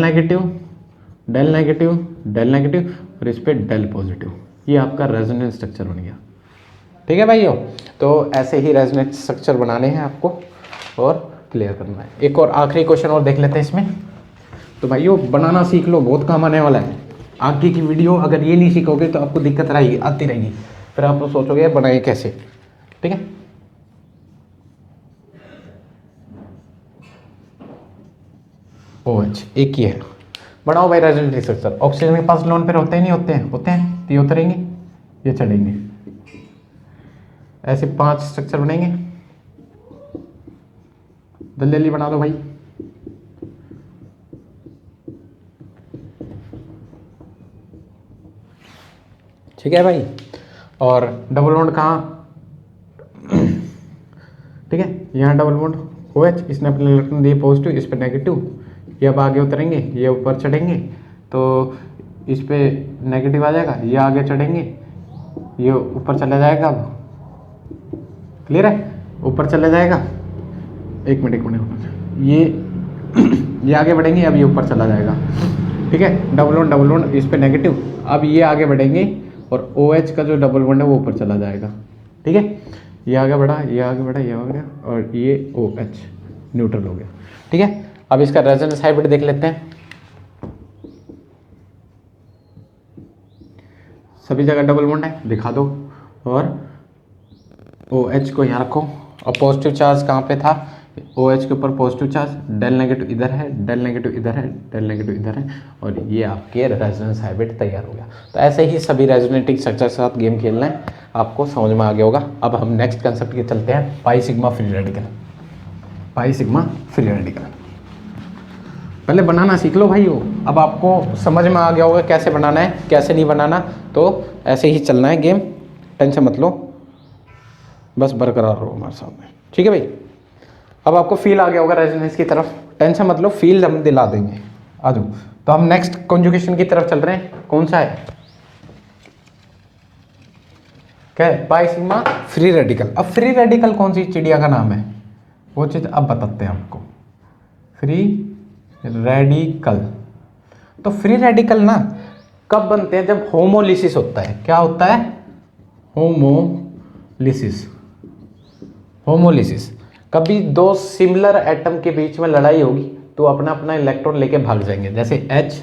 नेगेटिव और इस पे डेल पॉजिटिव, ये आपका रेजोनेंस स्ट्रक्चर बन गया, ठीक है भाइयों। तो ऐसे ही रेजोनेंस स्ट्रक्चर बनाने हैं आपको और क्लियर करना है। एक और आखिरी क्वेश्चन और देख लेते हैं इसमें। तो भाइयों बनाना सीख लो, बहुत काम आने वाला है। आगे की वीडियो अगर ये नहीं सीखोगे तो आपको दिक्कत आती रहेगी, फिर आप सोचोगे बनाए कैसे, ठीक है। OH एक ही है, बनाओ भाई रेजोनेटिंग स्ट्रक्चर। ऑक्सीजन के पास लोन पेयर होते ही नहीं होते हैं, तो ये उतरेंगे, ये चढ़ेंगे, ऐसे 5 स्ट्रक्चर बनेंगे। जल्दी बना दो भाई। ठीक है भाई। और डबल बॉन्ड कहाँ, ठीक है, यहाँ डबल बॉन्ड OH, इसने अपने इलेक्ट्रॉन दिए पॉजिटिव, इस पर नेगेटिव, ये अब आगे उतरेंगे, ये ऊपर चढ़ेंगे, तो इस पे नेगेटिव आ जाएगा, ये आगे चढ़ेंगे, ये ऊपर चला जाएगा। अब क्लियर है, ऊपर चला जाएगा, एक मिनट ये आगे बढ़ेंगे, अब ये ऊपर चला जाएगा, ठीक है। डबल बॉन्ड इस पे नेगेटिव, अब ये आगे बढ़ेंगे और OH का जो डबल बॉन्ड है वो ऊपर चला जाएगा, ठीक है। ये आगे बढ़ा, ये आगे बढ़ा, ये आ गया, और ये OH न्यूट्रल हो गया, ठीक है। अब इसका रेजोनेंस हाइब्रिड देख लेते हैं। सभी जगह डबल बॉन्ड है, दिखा दो, और OH को यहाँ रखो, और पॉजिटिव चार्ज कहाँ पे था, OH के ऊपर पॉजिटिव चार्ज, डेल नेगेटिव इधर है, डेल नेगेटिव इधर है, डेल नेगेटिव इधर है, और ये आपके रेजोनेंस हाइब्रिड तैयार हो गया। तो ऐसे ही सभी रेजोनेटिंग स्ट्रक्चर के साथ गेम खेलना है, आपको समझ में आ गया होगा। अब हम नेक्स्ट कंसेप्ट के चलते हैं, पाई सिग्मा फ्री रेडिकल। पहले बनाना सीख लो भाई। अब आपको समझ में आ गया होगा कैसे बनाना है कैसे नहीं बनाना, तो ऐसे ही चलना है गेम, टेंशन मत लो, बस बरकरार रहो हमारे सामने, ठीक है भाई। अब आपको फील आ गया होगा रेजोनेंस की तरफ, टेंशन मत लो, फील हम दिला देंगे। आ जाओ, तो हम नेक्स्ट कॉन्जुगेशन की तरफ चल रहे हैं। कौन सा है, क्या है, पाई सिग्मा फ्री रेडिकल। अब फ्री रेडिकल कौन सी चिड़िया का नाम है, वो चीज अब बताते हैं आपको। फ्री रेडिकल, तो फ्री रेडिकल ना कब बनते हैं, जब होमोलिसिस होता है। क्या होता है, होमोलिसिस। होमोलिसिस, कभी दो सिमिलर एटम के बीच में लड़ाई होगी तो अपना अपना इलेक्ट्रॉन लेके भाग जाएंगे, जैसे H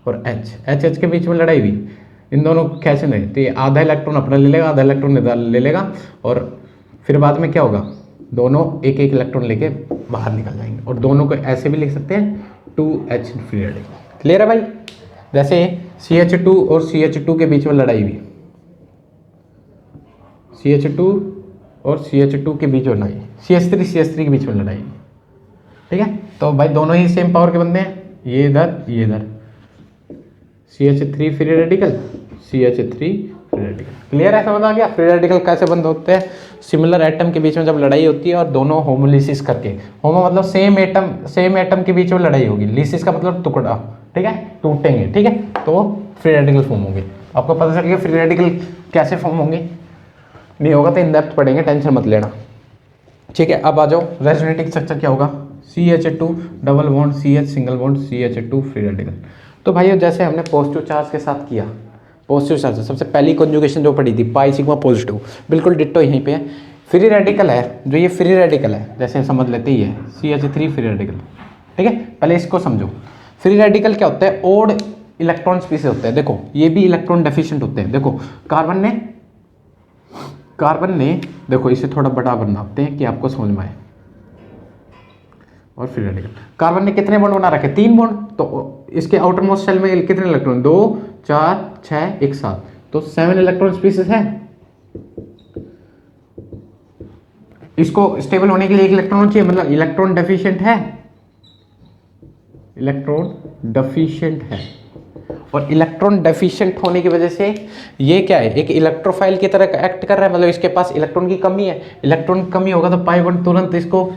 और H के बीच में लड़ाई हुई, इन दोनों कैसे नहीं, तो ये आधा इलेक्ट्रॉन अपना ले लेगा, आधा इलेक्ट्रॉन ले लेगा, और फिर बाद में क्या होगा, दोनों एक एक इलेक्ट्रॉन लेके बाहर निकल जाएंगे। और दोनों को ऐसे भी लिख सकते हैं 2H फ्री रेडिकल। क्लियर है भाई, जैसे CH2 और CH2 के बीच में लड़ाई हुई, CH2 और CH2 के बीच में लड़ाई, CH3 के बीच में लड़ाई, ठीक है। तो भाई दोनों ही सेम पावर के बनते हैं, ये इधर ये इधर, CH3 free radical, CH3 free radical. Clear है, समझ आ गया। फ्री रेडिकल कैसे बंद होते हैं, सिमिलर एटम के बीच में जब लड़ाई होती है और दोनों होमोलिसिस करके, होमो मतलब सेम एटम के बीच में लड़ाई होगी, लिसिस का मतलब टुकड़ा, ठीक है, टूटेंगे, ठीक है, तो फ्री रेडिकल फॉर्म होंगे। आपको पता चल गया फ्री रेडिकल कैसे फॉर्म होंगे, नहीं होगा तो इन डेप्थ पढ़ेंगे, टेंशन मत लेना, ठीक है। अब आ जाओ, रेजोनेटिंग स्ट्रक्चर क्या होगा, CH2 double bond CH single bond CH2 free radical. तो भाई जैसे हमने पॉजिटिव चार्ज के साथ किया, पॉजिटिव चार्ज सबसे पहली कॉन्जुगेशन जो पढ़ी थी पाई सिग्मा पॉजिटिव, बिल्कुल डिट्टो यहीं पे है। फ्री रेडिकल है, जो ये फ्री रेडिकल है, जैसे समझ लेते ही है CH3 फ्री रेडिकल, ठीक है। पहले इसको समझो, फ्री रेडिकल क्या होता है, ओड इलेक्ट्रॉन स्पीसीज होते हैं। देखो ये भी इलेक्ट्रॉन डेफिशिएंट होते हैं। देखो कार्बन ने देखो इसे थोड़ा बड़ा बनाते हैं कि आपको समझ में आए। और फ्री रेडिकल, कार्बन ने कितने बॉन्ड बना रखे, 3 बॉन्ड, तो इसके आउटर मोस्ट शेल में कितने इलेक्ट्रॉन, 2 4 6 1 7, तो 7 इलेक्ट्रॉन स्पीसीज है। इसको स्टेबल होने के लिए एक इलेक्ट्रॉन चाहिए, मतलब इलेक्ट्रॉन डेफिशिएंट है, इलेक्ट्रॉन डेफिशिएंट है। और इलेक्ट्रॉन डेफिशिएंट होने की वजह से ये क्या है, एक इलेक्ट्रोफाइल की तरह एक्ट कर रहा है, मतलब इसके पास इलेक्ट्रॉन की कमी है। इलेक्ट्रॉन की कमी होगा तो पाई बॉन्ड तुरंत इसको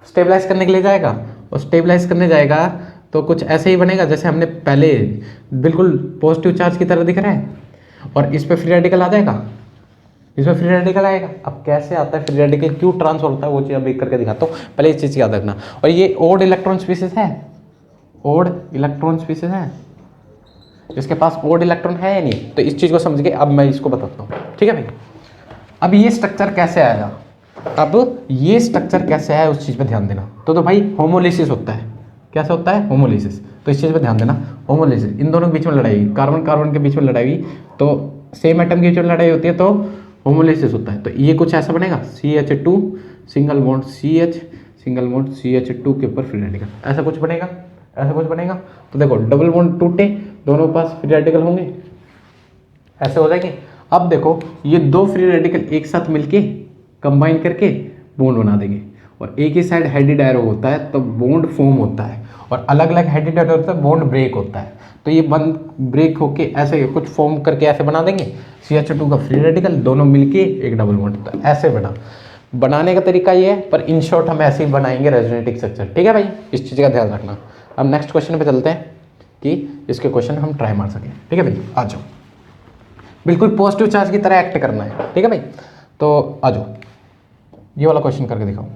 स्टेबलाइज करने के लिए जाएगा, और स्टेबलाइज करने जाएगा तो कुछ ऐसे ही बनेगा जैसे हमने पहले, बिल्कुल पॉजिटिव चार्ज की तरह दिख रहा है, और इस पर फ्री रेडिकल आ जाएगा, इसमें फ्री रेडिकल आएगा। अब कैसे आता है फ्री रेडिकल, क्यों ट्रांसफर होता है, वो चीज़ अब एक करके दिखाता हूँ, पहले इस चीज़ याद रखना। और ये ओड इलेक्ट्रॉन स्पीसीज है, ओड इलेक्ट्रॉन स्पीसीज है, इसके पास ओड इलेक्ट्रॉन है या नहीं, तो इस चीज़ को समझ के अब मैं इसको बताता हूँ, ठीक है भाई। अब ये स्ट्रक्चर कैसे आएगा, अब ये स्ट्रक्चर कैसे आया उस चीज़ पे ध्यान देना। तो भाई होमोलिसिस होता है, कैसे होता है, होमोलिसिस, तो इस चीज़ पे ध्यान देना। होमोलिसिस, इन दोनों के बीच में लड़ाई, कार्बन कार्बन के बीच में लड़ाई, तो सेम एटम के बीच में लड़ाई होती है तो होमोलिसिस होता है। तो ये कुछ ऐसा बनेगा, CH2 single bond CH single bond CH2 के ऊपर फ्री रेडिकल, ऐसा कुछ बनेगा, ऐसा कुछ बनेगा। तो देखो डबल बॉन्ड टूटे, दोनों के पास फ्री रेडिकल होंगे, ऐसे हो जाएंगे। अब देखो ये दो फ्री रेडिकल एक साथ मिलके कंबाइन करके बॉन्ड बना देंगे, और एक ही साइड हेडेड एरो होता है तो बॉन्ड फॉर्म होता है, और अलग अलग हेडेड एरो होता है बॉन्ड ब्रेक होता है। तो ये बंद ब्रेक होके ऐसे कुछ फॉर्म करके ऐसे बना देंगे, CH2 का फ्री रेडिकल, दोनों मिलके एक डबल बॉन्ड, तो ऐसे बनाने का तरीका ये है, पर इन शॉर्ट हम ऐसे ही बनाएंगे रेजोनेटिंग स्ट्रक्चर, ठीक है भाई, इस चीज़ का ध्यान रखना। अब नेक्स्ट क्वेश्चन पे चलते हैं कि इसके क्वेश्चन हम ट्राई मार सकें, ठीक है भाई। आ जाओ, बिल्कुल पॉजिटिव चार्ज की तरह एक्ट करना है, ठीक है भाई। तो आ जाओ, ये वाला क्वेश्चन करके दिखाओ,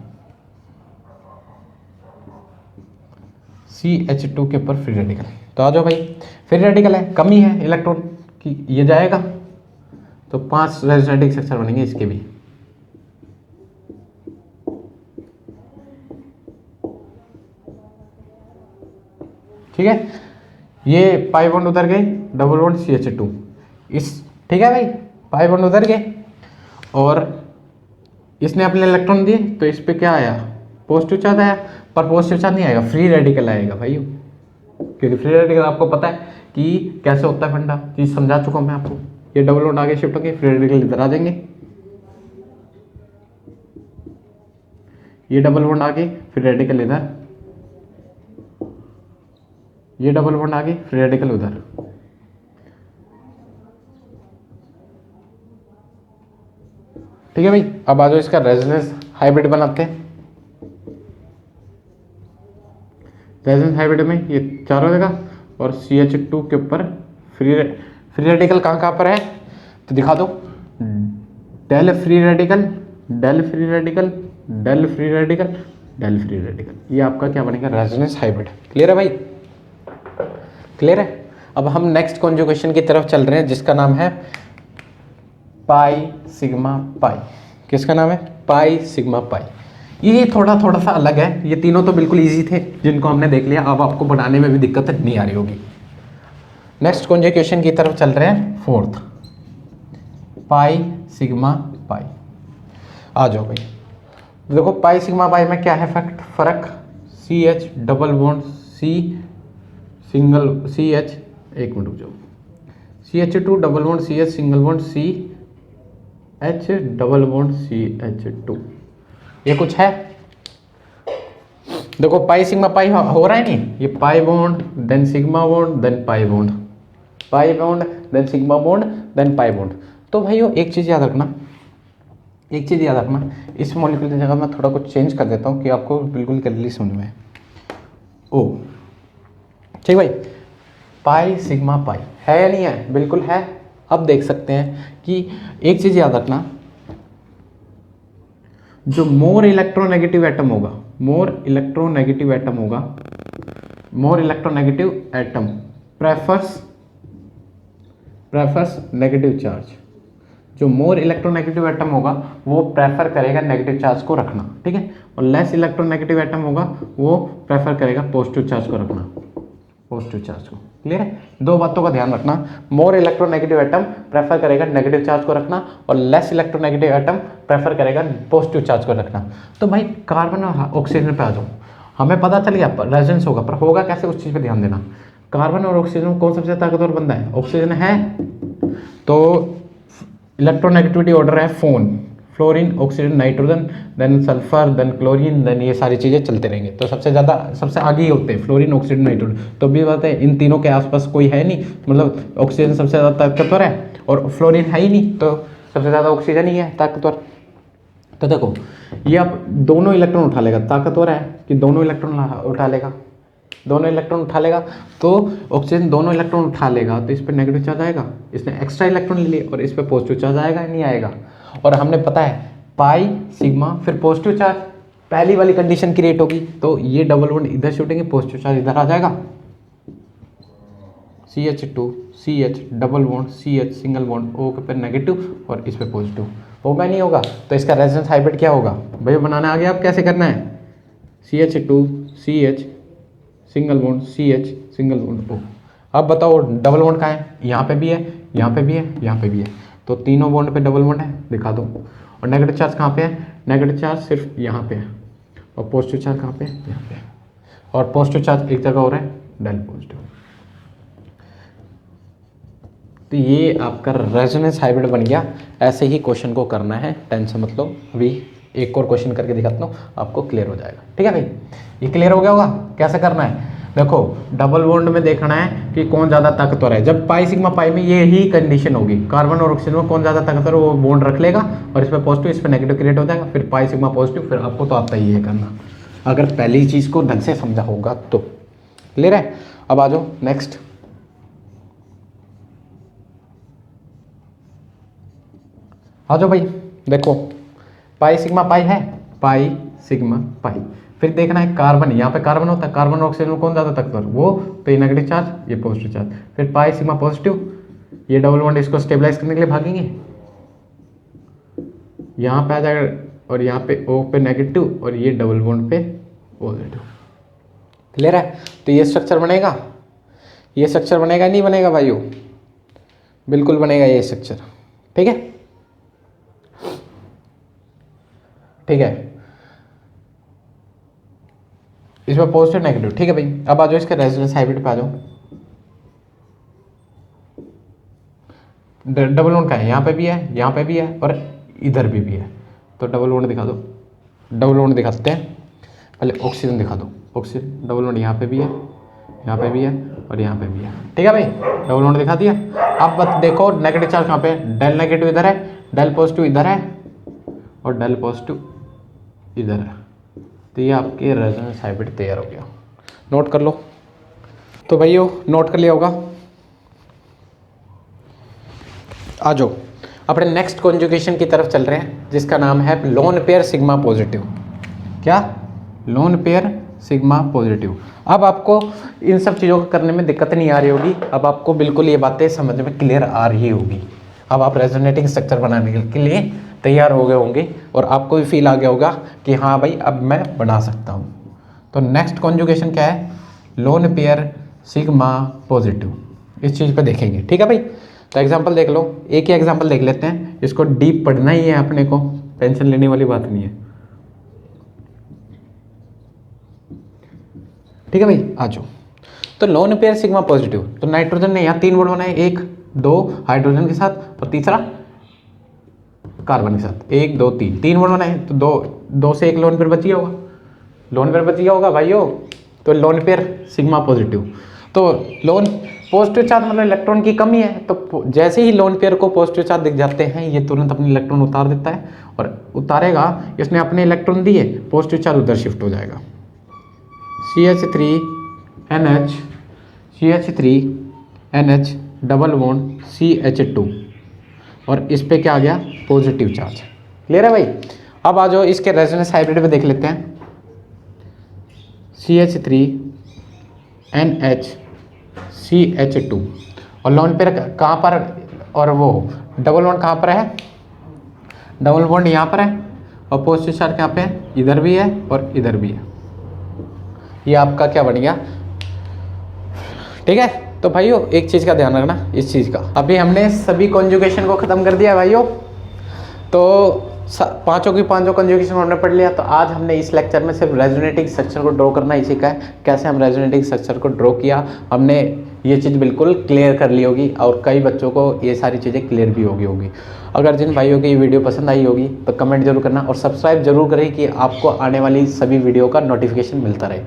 CH2 के ऊपर फ्री रेडिकल। तो आ जाओ भाई, फ्री रेडिकल है, कमी है इलेक्ट्रॉन की, ये जाएगा तो 5 रेजोनेटिंग स्ट्रक्चर बनेंगे इसके भी, ठीक है। ये पाई बॉन्ड उधर गए, डबल बॉन्ड CH2, इस, ठीक है भाई, पाई बॉन्ड उधर गए, और इसने अपने इलेक्ट्रॉन दिए, तो इस पे क्या आया, पॉजिटिव चार्ज आया, पर पॉजिटिव चार्ज नहीं आएगा, फ्री रेडिकल आएगा भाई, क्योंकि फ्री रेडिकल आपको पता है कि कैसे होता है, फंडा चीज समझा चुका हूं मैं आपको। ये डबल बॉन्ड आगे शिफ्ट होके फ्री रेडिकल इधर आ जाएंगे, ये डबल बॉन्ड आगे फ्री रेडिकल इधर, ये डबल बॉन्ड आगे, फ्री रेडिकल उधर। ठीक है भाई, अब आ जाओ इसका रेजोनेंस हाइब्रिड बनाते हैं। रेजोनेंस हाइब्रिड में ये चारों जगह और CH2 के ऊपर फ्री रेडिकल कहाँ कहाँ पर है तो दिखा दो। Del free radical, del free radical, del free radical, del free radical. ये आपका क्या बनेगा, रेजोनेंस हाइब्रिड। क्लियर है भाई, क्लियर है। अब हम नेक्स्ट कॉन्जुगेशन की तरफ चल रहे हैं जिसका नाम है पाई सिग्मा पाई। किसका नाम है, पाई सिग्मा पाई। ये थोड़ा सा अलग है, ये तीनों तो बिल्कुल इजी थे जिनको हमने देख लिया, अब आपको बनाने में भी दिक्कत नहीं आ रही होगी। नेक्स्ट कॉन्जुगेशन की तरफ चल रहे हैं, फोर्थ पाई सिग्मा पाई। आ जाओ भाई, देखो पाई सिग्मा पाई में क्या है फर्क, CH double bond C single CH, एक मिनट रुक जाओ, CH2 double bond CH single bond CH double bond CH2। ये कुछ है, देखो पाई सिग्मा पाई हो रहा है नहीं, ये pi bond then sigma bond then pi bond, pi bond then sigma bond then pi bond. तो भाइयों एक चीज़ याद रखना, एक चीज़ याद रखना, इस मॉलिक्यूल की जगह मैं थोड़ा कुछ चेंज कर देता हूँ कि आपको बिल्कुल क्लियरली समझ में। ओ ठीक भाई, पाई सिग्मा पाई है या नहीं है, बिल्कुल है। अब देख सकते हैं कि एक चीज़ याद रखना, जो मोर इलेक्ट्रोनेगेटिव एटम होगा, मोर इलेक्ट्रोनेगेटिव एटम होगा, more electronegative atom prefers negative charge. जो मोर इलेक्ट्रोनेगेटिव एटम होगा वो प्रेफर करेगा नेगेटिव चार्ज को रखना, ठीक है, और लेस इलेक्ट्रोनेगेटिव एटम होगा वो प्रेफर करेगा पॉजिटिव चार्ज को रखना, पॉजिटिव चार्ज को। क्लियर है, दो बातों का ध्यान रखना, मोर इलेक्ट्रोनेगेटिव एटम प्रेफर करेगा नेगेटिव चार्ज को रखना और लेस इलेक्ट्रोनेगेटिव एटम प्रेफर करेगा पॉजिटिव चार्ज को रखना। तो भाई कार्बन और ऑक्सीजन पे आ जाओ, हमें पता चल गया रेजोनेंस होगा, पर होगा कैसे उस चीज़ पे ध्यान देना। कार्बन और ऑक्सीजन में कौन सबसे ज़्यादा ताकतवर बंदा है, ऑक्सीजन है, तो इलेक्ट्रोनेगेटिविटी ऑर्डर है fluorine oxygen nitrogen then sulphur then chlorine then ये सारी चीज़ें चलते रहेंगे। तो सबसे आगे ही होते हैं फ्लोरीन ऑक्सीजन नाइट्रोजन। तो भी बात है इन तीनों के आसपास कोई है नहीं, मतलब ऑक्सीजन सबसे ज़्यादा ताकतवर है और फ्लोरीन है ही नहीं, तो सबसे ज़्यादा ऑक्सीजन ही है ताकतवर। तो देखो ये अब दोनों इलेक्ट्रॉन उठा लेगा, ताकतवर है कि दोनों इलेक्ट्रॉन उठा लेगा, दोनों इलेक्ट्रॉन उठा लेगा, तो ऑक्सीजन दोनों इलेक्ट्रॉन उठा लेगा तो इस पर नेगेटिव चार्ज आएगा, इसने एक्स्ट्रा इलेक्ट्रॉन ले लिए, और इस पर पॉजिटिव चार्ज आएगा नहीं आएगा। और हमने पता है पाई सिग्मा फिर पॉजिटिव चार्ज, पहली वाली कंडीशन क्रिएट होगी, तो ये डबल बॉन्ड इधर से उठेंगे, पॉजिटिव चार्ज इधर आ जाएगा, CH2 CH double bond CH single bond O के पे नेगेटिव और इस पे पॉजिटिव, होगा नहीं होगा। तो इसका रेजोनेंस हाइब्रिड क्या होगा भैया, बनाना आ गया, आप कैसे करना है, CH2 CH single bond CH single bond O। अब बताओ डबल बॉन्ड कहाँ है, यहाँ पे भी है, यहाँ पे भी है, यहाँ पे भी है, तो तीनों बॉन्ड पे डबल बॉन्ड है, दिखा दो। और नेगेटिव चार्ज कहाँ पे है, नेगेटिव चार्ज सिर्फ यहाँ पे है, और पॉजिटिव चार्ज कहाँ पे है, यहाँ पे है, और पॉजिटिव चार्ज एक जगह हो रहा है डेल पॉजिटिव। तो ये आपका रेजोनेंस हाइब्रिड बन गया। ऐसे ही क्वेश्चन को करना है, टेंशन मत लो, अभी एक और क्वेश्चन करके दिखाता हूँ, आपको क्लियर हो जाएगा। ठीक है भाई, ये क्लियर हो गया होगा कैसे करना है। देखो डबल बॉन्ड में देखना है कि कौन ज़्यादा ताकतवर है, जब पाई सिग्मा पाई में ये ही कंडीशन होगी, कार्बन और ऑक्सीजन में कौन ज़्यादा ताकतवर वो बॉन्ड रख लेगा और इस पर पॉजिटिव इस पर नेगेटिव क्रिएट हो जाएगा, फिर पाई सिग्मा पॉजिटिव, फिर आपको तो आता ही है करना, अगर पहली चीज़ को ढंग से समझा होगा तो। क्लियर है, अब आ जाओ नेक्स्ट। आ जाओ भाई, देखो पाई सिग्मा पाई है, पाई सिग्मा पाई, फिर देखना है कार्बन, यहाँ पे कार्बन होता है, कार्बन और ऑक्सीजन में कौन ज़्यादा ताकतवर, वो तो ये नेगेटिव चार्ज ये पॉजिटिव चार्ज, फिर पाई सिग्मा पॉजिटिव, ये डबल बॉन्ड इसको स्टेबलाइज करने के लिए भागेंगे, यहाँ पे आ जाएगा और यहाँ पे O पे नेगेटिव और ये डबल बॉन्ड पे पॉजिटिव। क्लियर है, तो ये स्ट्रक्चर बनेगा, ये स्ट्रक्चर बनेगा नहीं बनेगा भाइयों, बिल्कुल बनेगा ये स्ट्रक्चर। ठीक है, ठीक है, इसमें पॉजिटिव नेगेटिव। ठीक है भाई, अब आ जाओ इसके रेजोनेंस हाइब्रिड पे आ जाओ। डबल बॉन्ड का है, यहाँ पे भी है, यहाँ पे भी है और इधर भी है, तो डबल बॉन्ड दिखा दो, डबल बॉन्ड दिखाते हैं, पहले ऑक्सीजन दिखा दो, ऑक्सीजन डबल बॉन्ड यहाँ पे भी है, यहाँ पे भी है और यहाँ पे भी है। ठीक है भाई, डबल बॉन्ड दिखा दिया। अब बस देखो नेगेटिव चार्ज कहाँ पे है, डेल नेगेटिव इधर है, डेल पॉजिटिव इधर है और डेल पॉजिटिव इधर है। तो ये आपके रेजोनेंस हाइब्रिड तैयार हो गया। नोट कर लो। तो भाइयों नोट कर लिया होगा। आ जाओ अपने नेक्स्ट कॉन्जुगेशन की तरफ चल रहे हैं, जिसका नाम है लोन पेयर सिग्मा पॉजिटिव। क्या? Lone pair sigma positive. अब आपको इन सब चीज़ों को करने में दिक्कत नहीं आ रही होगी, अब आपको बिल्कुल ये बातें समझ में क्लियर आ रही होगी। अब आप रेजोनेटिंग स्ट्रक्चर बनाने के लिए तैयार हो गए होंगे और आपको भी फील आ गया होगा कि हाँ भाई अब मैं बना सकता हूँ। तो नेक्स्ट कॉन्जुगेशन क्या है? Lone pair sigma positive. इस चीज़ पे देखेंगे। ठीक है भाई, तो एग्जांपल देख लो, एक ही एग्जांपल देख लेते हैं। इसको डीप पढ़ना ही है अपने को, टेंशन लेने वाली बात नहीं है। ठीक है भाई, आ जाओ। तो लोन पेयर सिग्मा पॉजिटिव, तो नाइट्रोजन ने यहाँ 3 बॉन्ड बनाए, 1 2 हाइड्रोजन के साथ और तीसरा कार्बन के साथ, 1 2 3 3 बॉन्ड बनाए। तो 2 से 1 लोन पेयर बच गया होगा, लोन पेयर बच गया होगा भाइयों। तो लोन पेयर सिग्मा पॉजिटिव। तो लोन पॉजिटिव चार्ज मतलब इलेक्ट्रॉन की कमी है, तो जैसे ही लोन पेयर को पॉजिटिव चार्ज दिख जाते हैं ये तुरंत अपने इलेक्ट्रॉन उतार देता है, और उतारेगा, इसने अपने इलेक्ट्रॉन दिए, पॉजिटिव चार्ज उधर शिफ्ट हो जाएगा। CH3NH CH3NH double bond CH2 और इस पे क्या आ गया? Positive charge. क्लियर है भाई? अब आ जाओ इसके रेजोनेंस हाइब्रिड पे देख लेते हैं। CH3NH CH2 और लोन पेयर कहाँ पर, और वो डबल बॉन्ड कहाँ पर है? डबल बॉन्ड यहाँ पर है और पॉजिटिव चार्ज कहाँ पे है? इधर भी है और इधर भी है। ये आपका क्या बन गया? ठीक है, तो भाइयों एक चीज़ का ध्यान रखना, इस चीज़ का। अभी हमने सभी कॉन्जुगेशन को ख़त्म कर दिया भाइयों, तो पांचों की पांचों कॉन्जुगेशन हमने पढ़ लिया। तो आज हमने इस लेक्चर में सिर्फ रेजोनेटिंग स्ट्रक्चर को ड्रॉ करना ही सीखा है। कैसे हम रेजोनेटिंग स्ट्रक्चर को ड्रॉ किया, हमने ये चीज़ बिल्कुल क्लियर कर ली होगी और कई बच्चों को ये सारी चीज़ें क्लियर भी होगी। अगर जिन भाइयों की ये वीडियो पसंद आई होगी तो कमेंट जरूर करना और सब्सक्राइब जरूर करें कि आपको आने वाली सभी वीडियो का नोटिफिकेशन मिलता रहे।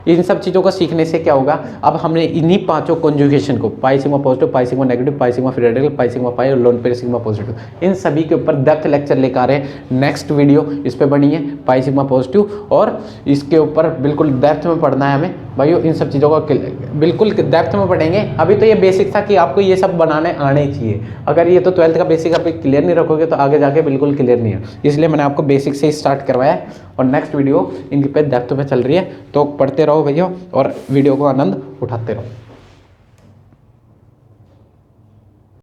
इन सब चीज़ों को सीखने से क्या होगा, अब हमने इन्हीं पांचों कॉन्जुगेशन को, पाई sigma positive, pi sigma negative, pi sigma free radical, pi sigma pi और लोन पेयर सिग्मा पॉजिटिव, इन सभी के ऊपर डेप्थ लेक्चर लेकर आ रहे हैं। नेक्स्ट वीडियो इस पे बनी है पाई सिग्मा पॉजिटिव, और इसके ऊपर बिल्कुल डेप्थ में पढ़ना है हमें भाइयों। इन सब चीज़ों का बिल्कुल डेप्थ में पढ़ेंगे। अभी तो ये बेसिक था कि आपको ये सब बनाने आने चाहिए। अगर ये तो 12th का बेसिक आप क्लियर नहीं रखोगे तो आगे जाके बिल्कुल क्लियर नहीं है, इसलिए मैंने आपको बेसिक से ही स्टार्ट करवाया है। और नेक्स्ट वीडियो इनकी पे डेप्थ में चल रही है, तो पढ़ते रहो भैया और वीडियो को आनंद उठाते रहो।